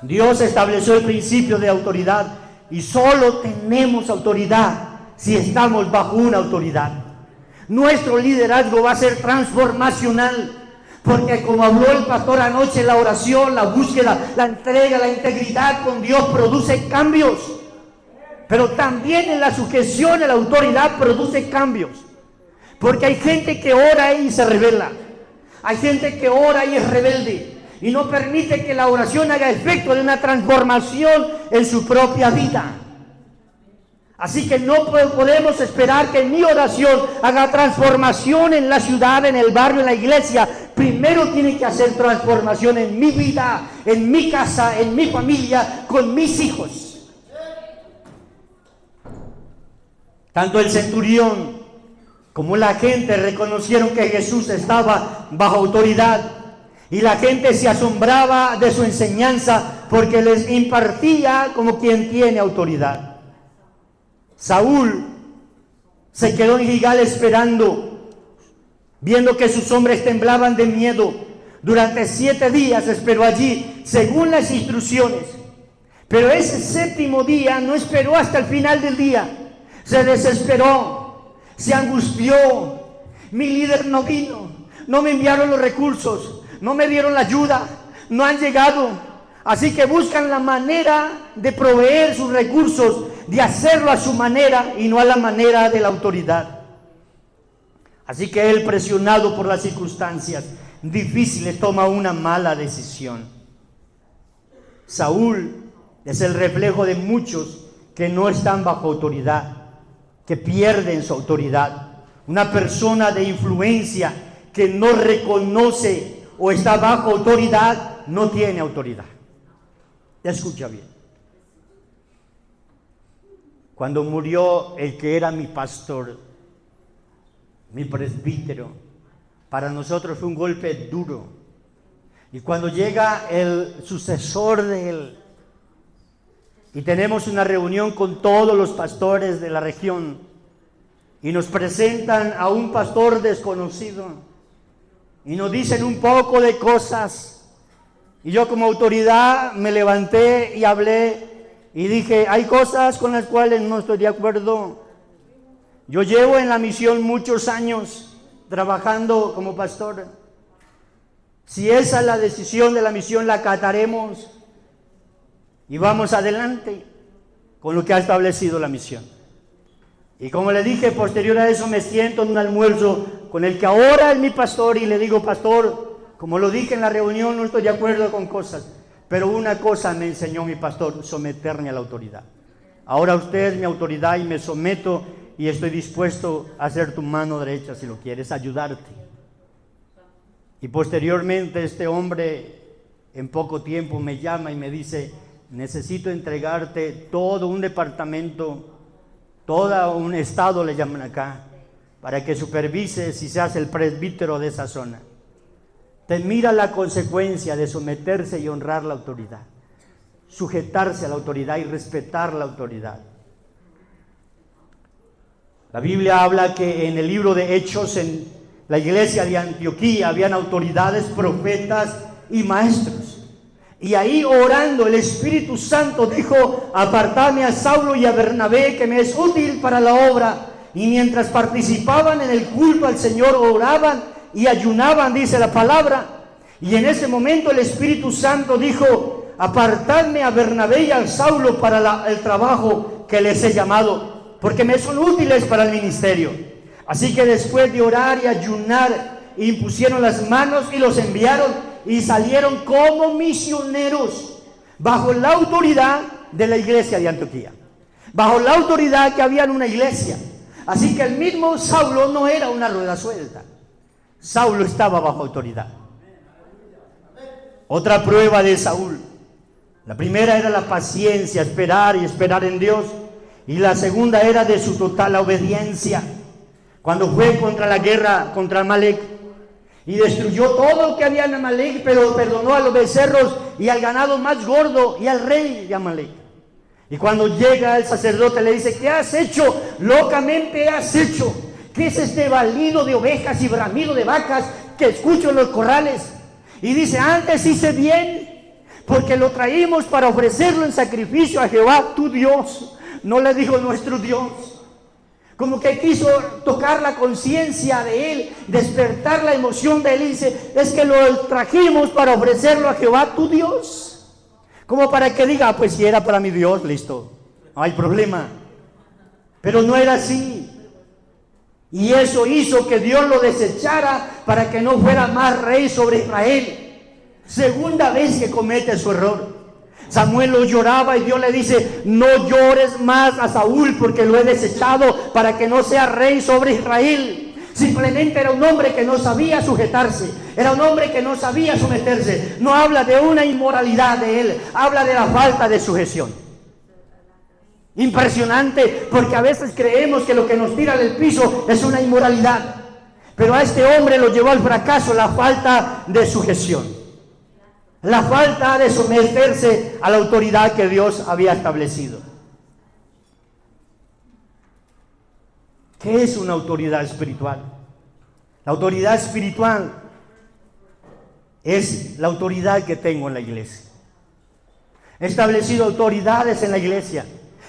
Dios estableció el principio de autoridad y solo tenemos autoridad si estamos bajo una autoridad. Nuestro liderazgo va a ser transformacional, porque como habló el pastor anoche, la oración, la búsqueda, la entrega, la integridad con Dios produce cambios, pero también en la sujeción a la autoridad produce cambios, porque hay gente que ora y se rebela, hay gente que ora y es rebelde y no permite que la oración haga efecto de una transformación en su propia vida. Así que no podemos esperar que mi oración haga transformación en la ciudad, en el barrio, en la iglesia. Primero tiene que hacer transformación en mi vida, en mi casa, en mi familia, con mis hijos. Tanto el centurión como la gente reconocieron que Jesús estaba bajo autoridad. Y la gente se asombraba de su enseñanza porque les impartía como quien tiene autoridad. Saúl se quedó en Gilgal esperando, viendo que sus hombres temblaban de miedo. Durante 7 días esperó allí, según las instrucciones. Pero ese 7º día no esperó hasta el final del día. Se desesperó, se angustió. Mi líder no vino, no me enviaron los recursos, no me dieron la ayuda, no han llegado. Así que buscan la manera de proveer sus recursos, de hacerlo a su manera y no a la manera de la autoridad. Así que él, presionado por las circunstancias difíciles, toma una mala decisión. Saúl es el reflejo de muchos que no están bajo autoridad, que pierden su autoridad. Una persona de influencia que no reconoce o está bajo autoridad, no tiene autoridad. Escucha bien. Cuando murió el que era mi pastor, mi presbítero, para nosotros fue un golpe duro. Y cuando llega el sucesor de él, y tenemos una reunión con todos los pastores de la región, y nos presentan a un pastor desconocido, y nos dicen un poco de cosas, y yo como autoridad me levanté y hablé, y dije, hay cosas con las cuales no estoy de acuerdo. Yo llevo en la misión muchos años trabajando como pastor. Si esa es la decisión de la misión, la acataremos y vamos adelante con lo que ha establecido la misión. Y como le dije, posterior a eso me siento en un almuerzo con el que ahora es mi pastor y le digo, pastor, como lo dije en la reunión, no estoy de acuerdo con cosas, pero una cosa me enseñó mi pastor, someterme a la autoridad. Ahora usted es mi autoridad y me someto y estoy dispuesto a ser tu mano derecha si lo quieres, ayudarte. Y posteriormente este hombre en poco tiempo me llama y me dice, necesito entregarte todo un departamento, todo un estado le llaman acá, para que supervises y seas el presbítero de esa zona. Te mira la consecuencia de someterse y honrar la autoridad, sujetarse a la autoridad y respetar la autoridad. La Biblia habla que en el libro de Hechos, en la iglesia de Antioquía, habían autoridades, profetas y maestros. Y ahí orando, el Espíritu Santo dijo, apartadme a Saulo y a Bernabé, que me es útil para la obra. Y mientras participaban en el culto al Señor, oraban y ayunaban, dice la palabra. Y en ese momento el Espíritu Santo dijo, apartadme a Bernabé y a Saulo para el trabajo que les he llamado, porque me son útiles para el ministerio. Así que después de orar y ayunar, impusieron las manos y los enviaron y salieron como misioneros bajo la autoridad de la iglesia de Antioquía, bajo la autoridad que había en una iglesia. Así que el mismo Saulo no era una rueda suelta, Saulo estaba bajo autoridad. Otra prueba de Saúl, la primera era la paciencia, esperar y esperar en Dios, y la segunda era de su total obediencia. Cuando fue contra la guerra contra Amalek y destruyó todo lo que había en Amalek, pero perdonó a los becerros y al ganado más gordo y al rey de Amalek. Y cuando llega el sacerdote le dice, ¿qué has hecho? Locamente has hecho. ¿Qué es este balido de ovejas y bramido de vacas que escucho en los corrales? Y dice, antes hice bien, porque lo traímos para ofrecerlo en sacrificio a Jehová, tu Dios. No le dijo nuestro Dios. Como que quiso tocar la conciencia de él, despertar la emoción de él, y dice, es que lo trajimos para ofrecerlo a Jehová, tu Dios. Como para que diga, pues si era para mi Dios, listo, no hay problema. Pero no era así. Y eso hizo que Dios lo desechara para que no fuera más rey sobre Israel. Segunda vez que comete su error. Samuel lo lloraba y Dios le dice, no llores más a Saúl porque lo he desechado para que no sea rey sobre Israel. Simplemente era un hombre que no sabía sujetarse, era un hombre que no sabía someterse. No habla de una inmoralidad de él, habla de la falta de sujeción. Impresionante, porque a veces creemos que lo que nos tira del piso es una inmoralidad, pero a este hombre lo llevó al fracaso la falta de sujeción, la falta de someterse a la autoridad que Dios había establecido. ¿Qué es una autoridad espiritual? La autoridad espiritual es la autoridad que tengo en la iglesia. He establecido autoridades en la iglesia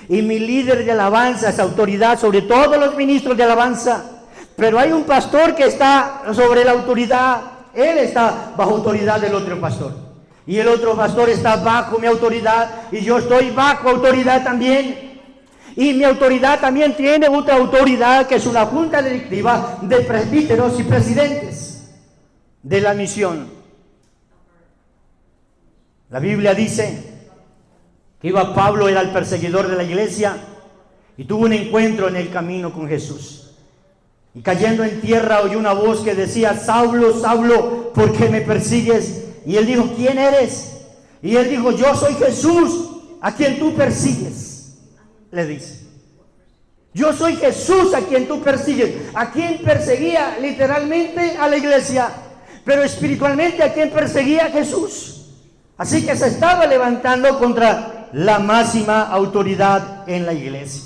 y mi líder de alabanza es autoridad sobre todos los ministros de alabanza. Pero hay un pastor que está sobre la autoridad, él está bajo autoridad del otro pastor. Y el otro pastor está bajo mi autoridad y yo estoy bajo autoridad también. Y mi autoridad también tiene otra autoridad, que es una junta directiva de presbíteros y presidentes de la misión. La Biblia dice que Pablo era el perseguidor de la iglesia y tuvo un encuentro en el camino con Jesús. Y cayendo en tierra oyó una voz que decía: Saulo, Saulo, ¿por qué me persigues? Y él dijo: ¿quién eres? Y él dijo: yo soy Jesús, a quien tú persigues. Le dice: yo soy Jesús a quien tú persigues. ¿A quien perseguía? Literalmente a la iglesia, pero espiritualmente ¿a quien perseguía? Jesús. Así que se estaba levantando contra la máxima autoridad en la iglesia.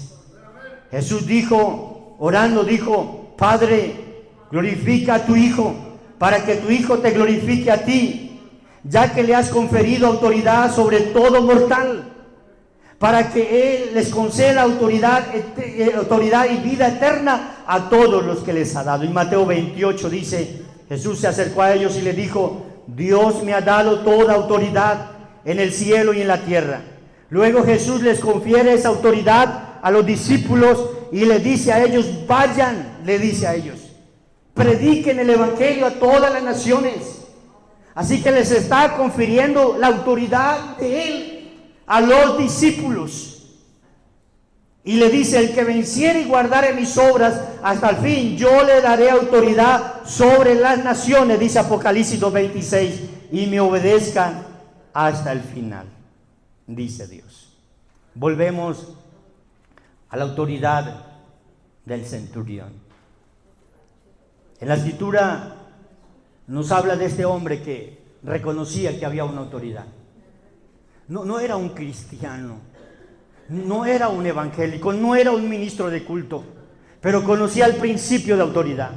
Jesús dijo, orando, dijo: Padre, glorifica a tu Hijo, para que tu Hijo te glorifique a ti, ya que le has conferido autoridad sobre todo mortal, para que Él les conceda autoridad y vida eterna a todos los que les ha dado. En Mateo 28 dice: Jesús se acercó a ellos y les dijo: Dios me ha dado toda autoridad en el cielo y en la tierra. Luego Jesús les confiere esa autoridad a los discípulos y les dice a ellos: vayan, le dice a ellos, prediquen el evangelio a todas las naciones. Así que les está confiriendo la autoridad de Él a los discípulos. Y le dice: el que venciere y guardare mis obras hasta el fin, yo le daré autoridad sobre las naciones, dice Apocalipsis 2:26, y me obedezcan hasta el final, dice Dios. Volvemos a la autoridad del centurión. En la escritura nos habla de este hombre que reconocía que había una autoridad. No era un cristiano, no era un evangélico, no era un ministro de culto, pero conocía el principio de autoridad.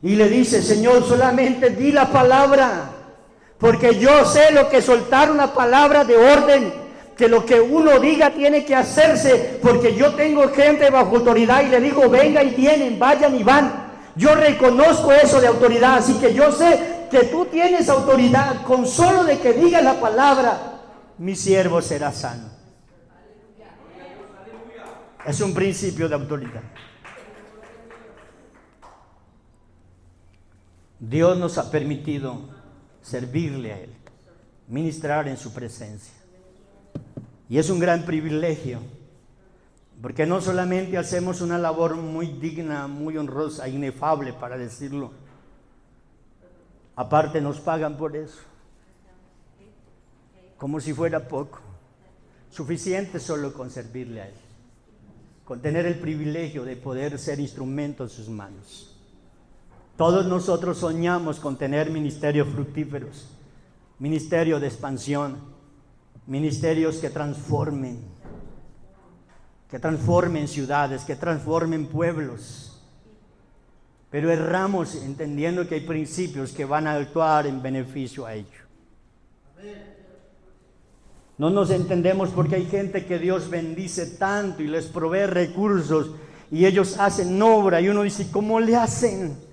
Y le dice: Señor, solamente di la palabra, porque yo sé lo que soltar una palabra de orden, que lo que uno diga tiene que hacerse, porque yo tengo gente bajo autoridad y le digo: venga y vienen, vayan y van. Yo reconozco eso de autoridad, así que yo sé que tú tienes autoridad. Con solo de que digas la palabra, mi siervo será sano. Es un principio de autoridad. Dios nos ha permitido servirle a Él, ministrar en su presencia. Y es un gran privilegio, porque no solamente hacemos una labor muy digna, muy honrosa, inefable para decirlo, aparte nos pagan por eso, como si fuera poco. Suficiente solo con servirle a Él, con tener el privilegio de poder ser instrumento en sus manos. Todos nosotros soñamos con tener ministerios fructíferos, ministerio de expansión, ministerios que transformen ciudades, que transformen pueblos. Pero erramos entendiendo que hay principios que van a actuar en beneficio a ello. No nos entendemos porque hay gente que Dios bendice tanto y les provee recursos y ellos hacen obra y uno dice: ¿cómo le hacen?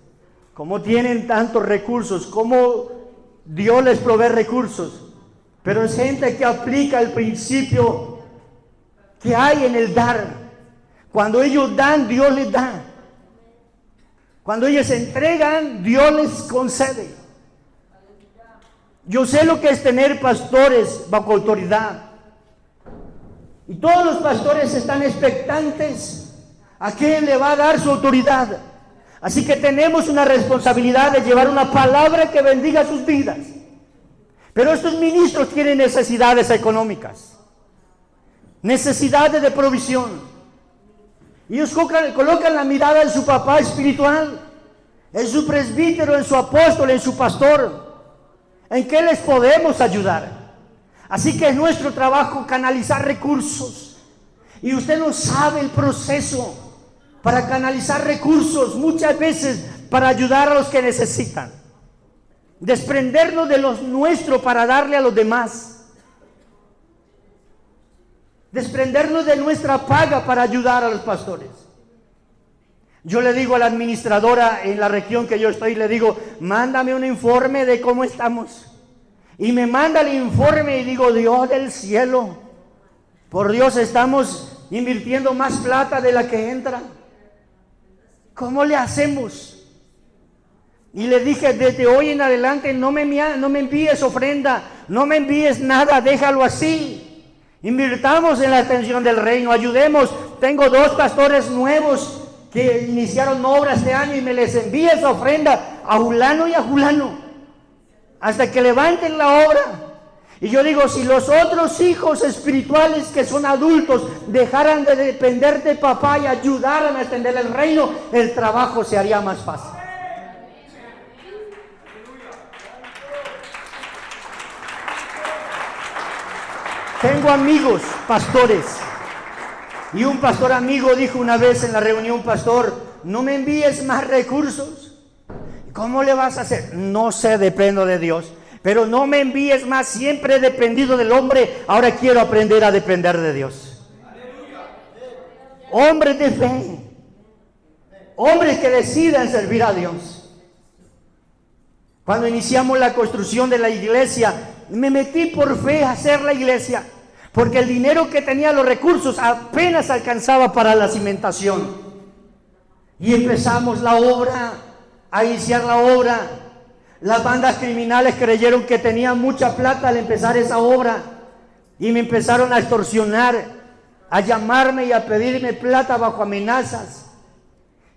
¿Cómo tienen tantos recursos? ¿Cómo Dios les provee recursos? Pero es gente que aplica el principio que hay en el dar. Cuando ellos dan, Dios les da. Cuando ellos entregan, Dios les concede. Yo sé lo que es tener pastores bajo autoridad. Y todos los pastores están expectantes a quién le va a dar su autoridad. Así que tenemos una responsabilidad de llevar una palabra que bendiga sus vidas. Pero estos ministros tienen necesidades económicas, necesidades de provisión. Ellos colocan la mirada en su papá espiritual, en su presbítero, en su apóstol, en su pastor. ¿En qué les podemos ayudar? Así que es nuestro trabajo canalizar recursos. Y usted no sabe el proceso para canalizar recursos, muchas veces para ayudar a los que necesitan. Desprendernos de los nuestros para darle a los demás. Desprendernos de nuestra paga para ayudar a los pastores. Yo le digo a la administradora en la región que yo estoy, le digo: mándame un informe de cómo estamos. Y me manda el informe y digo, Dios del cielo, por Dios, estamos invirtiendo más plata de la que entra. ¿Cómo le hacemos? Y le dije, desde hoy en adelante no me envíes ofrenda, no me envíes nada, déjalo así. Invirtamos en la extensión del reino, ayudemos. Tengo 2 pastores nuevos que iniciaron obra este año y me les envía esa ofrenda a fulano y a fulano, hasta que levanten la obra. Y yo digo, si los otros hijos espirituales que son adultos dejaran de depender de papá y ayudaran a extender el reino, el trabajo se haría más fácil. Tengo amigos pastores, y un pastor amigo dijo una vez en la reunión, pastor, no me envíes más recursos. ¿Cómo le vas a hacer? No sé, dependo de Dios, pero no me envíes más, siempre he dependido del hombre, ahora quiero aprender a depender de Dios. Hombres de fe, hombres que decidan servir a Dios. Cuando iniciamos la construcción de la iglesia, me metí por fe a hacer la iglesia, porque el dinero que tenía, los recursos, apenas alcanzaba para la cimentación. Y empezamos la obra, a iniciar la obra. Las bandas criminales creyeron que tenía mucha plata al empezar esa obra, y me empezaron a extorsionar, a llamarme y a pedirme plata bajo amenazas.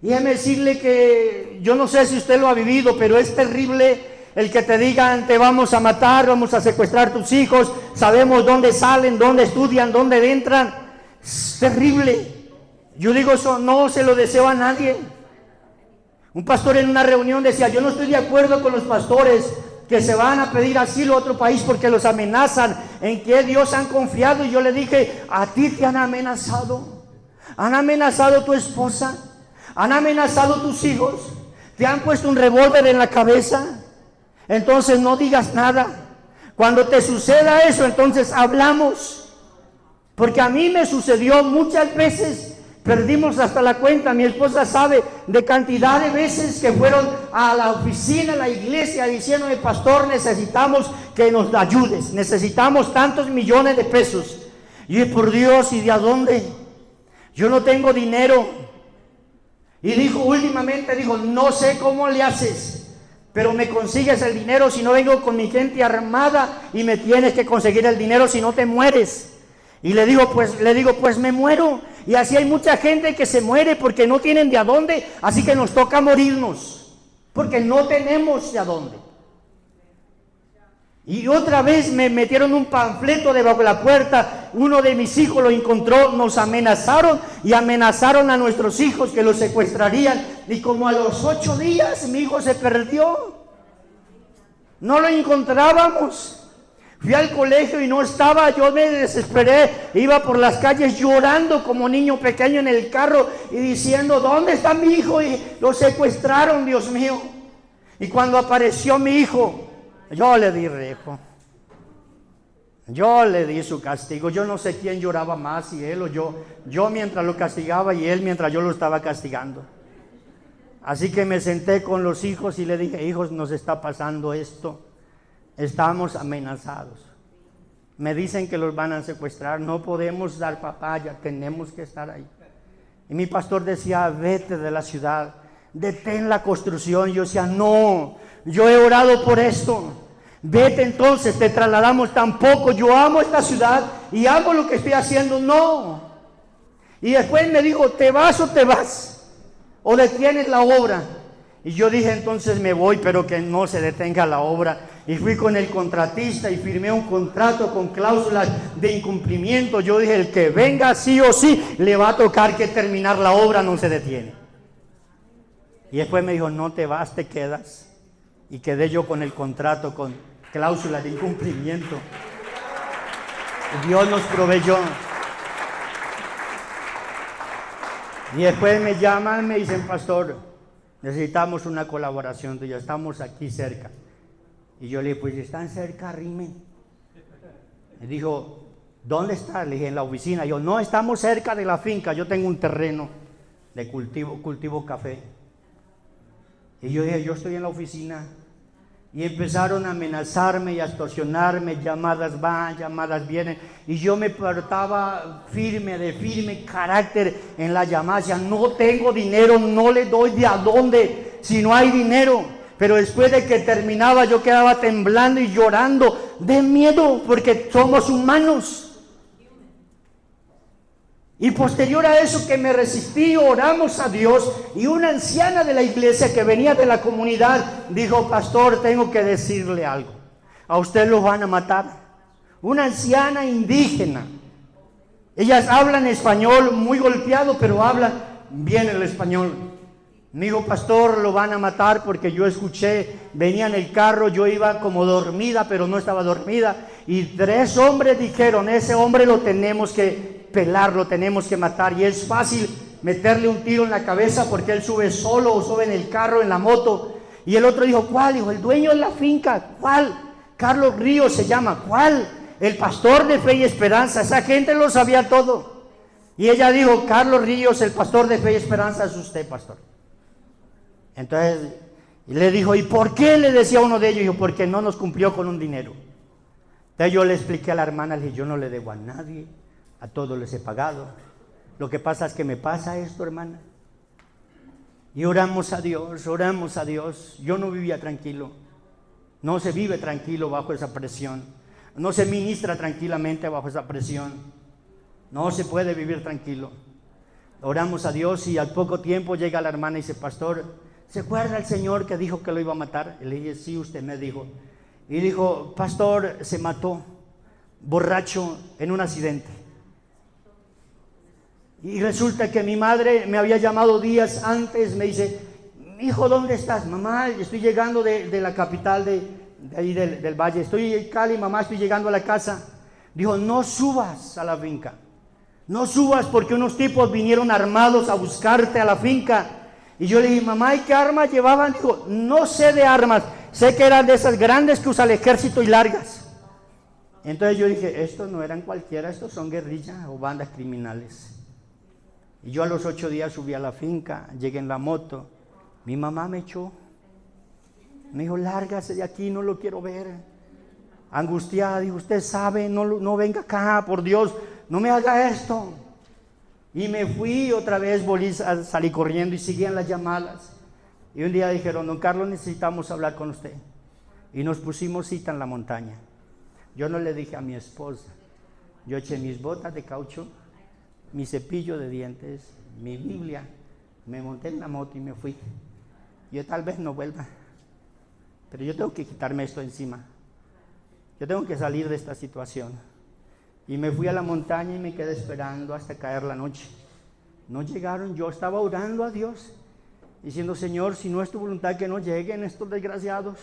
Y déjeme decirle que yo no sé si usted lo ha vivido, pero es terrible el que te digan, te vamos a matar, vamos a secuestrar tus hijos, sabemos dónde salen, dónde estudian, dónde entran. Es terrible. Yo digo, eso no se lo deseo a nadie. Un pastor en una reunión decía, yo no estoy de acuerdo con los pastores que se van a pedir asilo a otro país porque los amenazan. ¿En qué Dios han confiado? Y yo le dije, a ti te han amenazado. Han amenazado tu esposa, han amenazado tus hijos, te han puesto un revólver en la cabeza. Entonces no digas nada. Cuando te suceda eso, entonces hablamos. Porque a mí me sucedió muchas veces, perdimos hasta la cuenta. Mi esposa sabe de cantidad de veces que fueron a la oficina, a la iglesia, diciéndome, pastor, necesitamos que nos ayudes, necesitamos tantos millones de pesos. Y yo, por Dios, ¿y de a dónde? Yo no tengo dinero. Y últimamente dijo, no sé cómo le haces, pero me consigues el dinero, si no vengo con mi gente armada y me tienes que conseguir el dinero, si no te mueres. Y le digo, pues me muero. Y así hay mucha gente que se muere porque no tienen de a dónde, así que nos toca morirnos, porque no tenemos de a dónde. Y otra vez me metieron un panfleto debajo de la puerta, uno de mis hijos lo encontró, nos amenazaron y amenazaron a nuestros hijos que los secuestrarían, y como a los 8 días mi hijo se perdió, no lo encontrábamos. Fui al colegio y no estaba, yo me desesperé, iba por las calles llorando como niño pequeño en el carro y diciendo, ¿dónde está mi hijo? Y lo secuestraron, Dios mío. Y cuando apareció mi hijo, yo le di rejo, yo le di su castigo. Yo no sé quién lloraba más, si él o yo mientras lo castigaba y él mientras yo lo estaba castigando. Así que me senté con los hijos y le dije, hijos, nos está pasando esto, estamos amenazados, me dicen que los van a secuestrar, no podemos dar papaya, tenemos que estar ahí. Y mi pastor decía, vete de la ciudad, detén la construcción. Yo decía, no, yo he orado por esto, vete entonces, te trasladamos. Tampoco, yo amo esta ciudad y amo lo que estoy haciendo, no. Y después me dijo, ¿te vas o te vas? ¿O detienes la obra? Y yo dije, entonces me voy, pero que no se detenga la obra. Y fui con el contratista y firmé un contrato con cláusulas de incumplimiento. Yo dije, el que venga sí o sí, le va a tocar que terminar la obra, no se detiene. Y después me dijo, no te vas, te quedas. Y quedé yo con el contrato, con cláusulas de incumplimiento. Y Dios nos proveyó. Y después me llaman, me dicen, pastor, necesitamos una colaboración tuya, estamos aquí cerca. Y yo le dije, pues están cerca, rimen. Me dijo, ¿dónde está? Le dije, en la oficina. Yo, no, estamos cerca de la finca, yo tengo un terreno de cultivo café. Y yo dije, yo estoy en la oficina. Y empezaron a amenazarme y a extorsionarme, llamadas van, llamadas vienen. Y yo me portaba firme, de firme carácter en la llamada. Decía, no tengo dinero, no le doy de a dónde si no hay dinero. Pero después de que terminaba yo quedaba temblando y llorando de miedo porque somos humanos. Y posterior a eso que me resistí, oramos a Dios, y una anciana de la iglesia que venía de la comunidad dijo, pastor, tengo que decirle algo, a usted lo van a matar. Una anciana indígena, ellas hablan español muy golpeado, pero hablan bien el español. Me dijo, pastor, lo van a matar porque yo escuché, venía en el carro, yo iba como dormida, pero no estaba dormida, y 3 hombres dijeron, ese hombre lo tenemos que pelar, lo tenemos que matar, y es fácil meterle un tiro en la cabeza porque él sube solo o sube en el carro, en la moto. Y el otro dijo, ¿cuál? Dijo, el dueño de la finca. ¿Cuál? Carlos Ríos se llama. ¿Cuál? El pastor de Fe y Esperanza. Esa gente lo sabía todo. Y ella dijo, Carlos Ríos, el pastor de Fe y Esperanza es usted, pastor. Entonces le dijo, ¿y por qué? Le decía uno de ellos. Dijo, porque no nos cumplió con un dinero. Entonces yo le expliqué a la hermana, le dije, yo no le debo a nadie, a todos les he pagado. Lo que pasa es que me pasa esto, hermana. Y oramos a Dios, oramos a Dios. Yo no vivía tranquilo. No se vive tranquilo bajo esa presión. No se ministra tranquilamente bajo esa presión. No se puede vivir tranquilo. Oramos a Dios y al poco tiempo llega la hermana y dice, pastor, ¿se acuerda el señor que dijo que lo iba a matar? Y le dije, sí, usted me dijo. Y dijo, pastor, se mató, borracho, en un accidente. Y resulta que mi madre me había llamado días antes, me dice, hijo, ¿dónde estás? Mamá, estoy llegando de la capital de ahí del valle, estoy en Cali, mamá, estoy llegando a la casa. Dijo, no subas a la finca, no subas porque unos tipos vinieron armados a buscarte a la finca. Y yo le dije, mamá, ¿y qué armas llevaban? Dijo, no sé de armas, sé que eran de esas grandes que usa el ejército y largas. Entonces yo dije, estos no eran cualquiera, estos son guerrillas o bandas criminales. Y yo a los 8 días subí a la finca, llegué en la moto, mi mamá me echó, me dijo, lárgase de aquí, no lo quiero ver. Angustiada, dijo, usted sabe, no venga acá, por Dios, no me haga esto. Y me fui otra vez, salí corriendo y seguían las llamadas. Y un día dijeron, don Carlos, necesitamos hablar con usted. Y nos pusimos cita en la montaña. Yo no le dije a mi esposa, yo eché mis botas de caucho, mi cepillo de dientes, mi Biblia, me monté en la moto y me fui. Yo tal vez no vuelva, pero yo tengo que quitarme esto encima. Yo tengo que salir de esta situación. Y me fui a la montaña y me quedé esperando hasta caer la noche. No llegaron, yo estaba orando a Dios, diciendo, Señor, si no es tu voluntad que no lleguen estos desgraciados,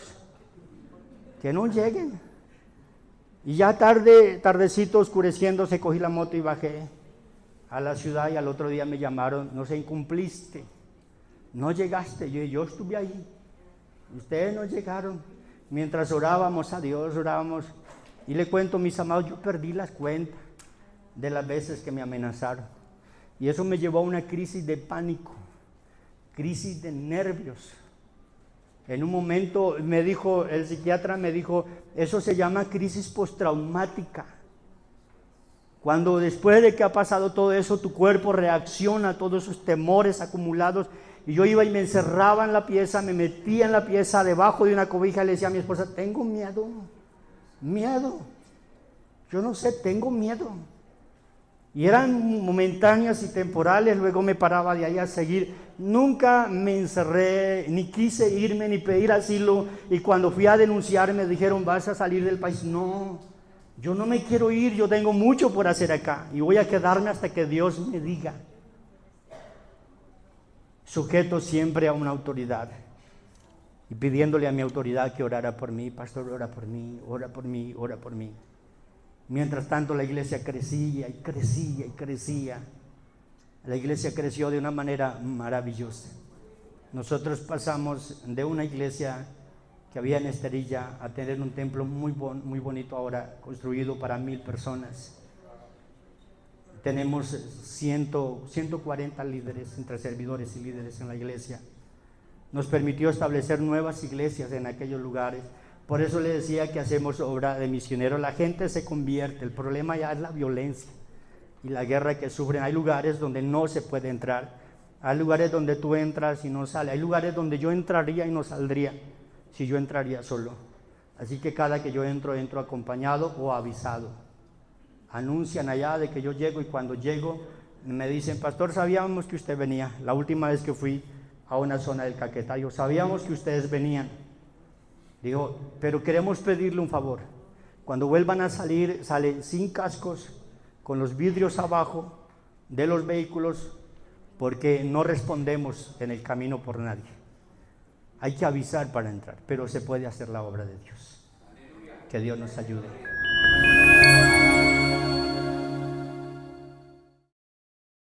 que no lleguen. Y ya tardecito, oscureciéndose, cogí la moto y bajé a la ciudad, y al otro día me llamaron, no se incumpliste, no llegaste. Yo estuve ahí, ustedes no llegaron. Mientras orábamos a Dios, y le cuento, mis amados, yo perdí las cuentas de las veces que me amenazaron, y eso me llevó a una crisis de pánico, crisis de nervios. En un momento me dijo, el psiquiatra me dijo, eso se llama crisis postraumática. Cuando después de que ha pasado todo eso, tu cuerpo reacciona a todos esos temores acumulados. Y yo iba y me encerraba en la pieza, me metía en la pieza debajo de una cobija y le decía a mi esposa, tengo miedo, yo no sé, tengo miedo. Y eran momentáneas y temporales, luego me paraba de ahí a seguir. Nunca me encerré, ni quise irme, ni pedir asilo. Y cuando fui a denunciar me dijeron, ¿vas a salir del país? No, yo no me quiero ir, yo tengo mucho por hacer acá y voy a quedarme hasta que Dios me diga. Sujeto siempre a una autoridad y pidiéndole a mi autoridad que orara por mí. Pastor, ora por mí, ora por mí, ora por mí. Mientras tanto la iglesia crecía y crecía y crecía. La iglesia creció de una manera maravillosa. Nosotros pasamos de una iglesia que había en Esterilla a tener un templo muy bonito ahora, construido para 1000 personas. Tenemos 140 líderes, entre servidores y líderes en la iglesia. nos permitió establecer nuevas iglesias en aquellos lugares. Por eso le decía que hacemos obra de misionero. La gente se convierte, el problema ya es la violencia y la guerra que sufren. Hay lugares donde no se puede entrar, hay lugares donde tú entras y no sales, hay lugares donde yo entraría y no saldría si yo entraría solo. Así que cada que yo entro acompañado o avisado. Anuncian allá de que yo llego, y cuando llego me dicen: pastor, sabíamos que usted venía. La última vez que fui a una zona del Caquetá, sabíamos que ustedes venían. Digo, pero queremos pedirle un favor. Cuando vuelvan a salir, salen sin cascos, con los vidrios abajo de los vehículos, porque no respondemos en el camino por nadie. Hay que avisar para entrar, pero se puede hacer la obra de Dios. Que Dios nos ayude.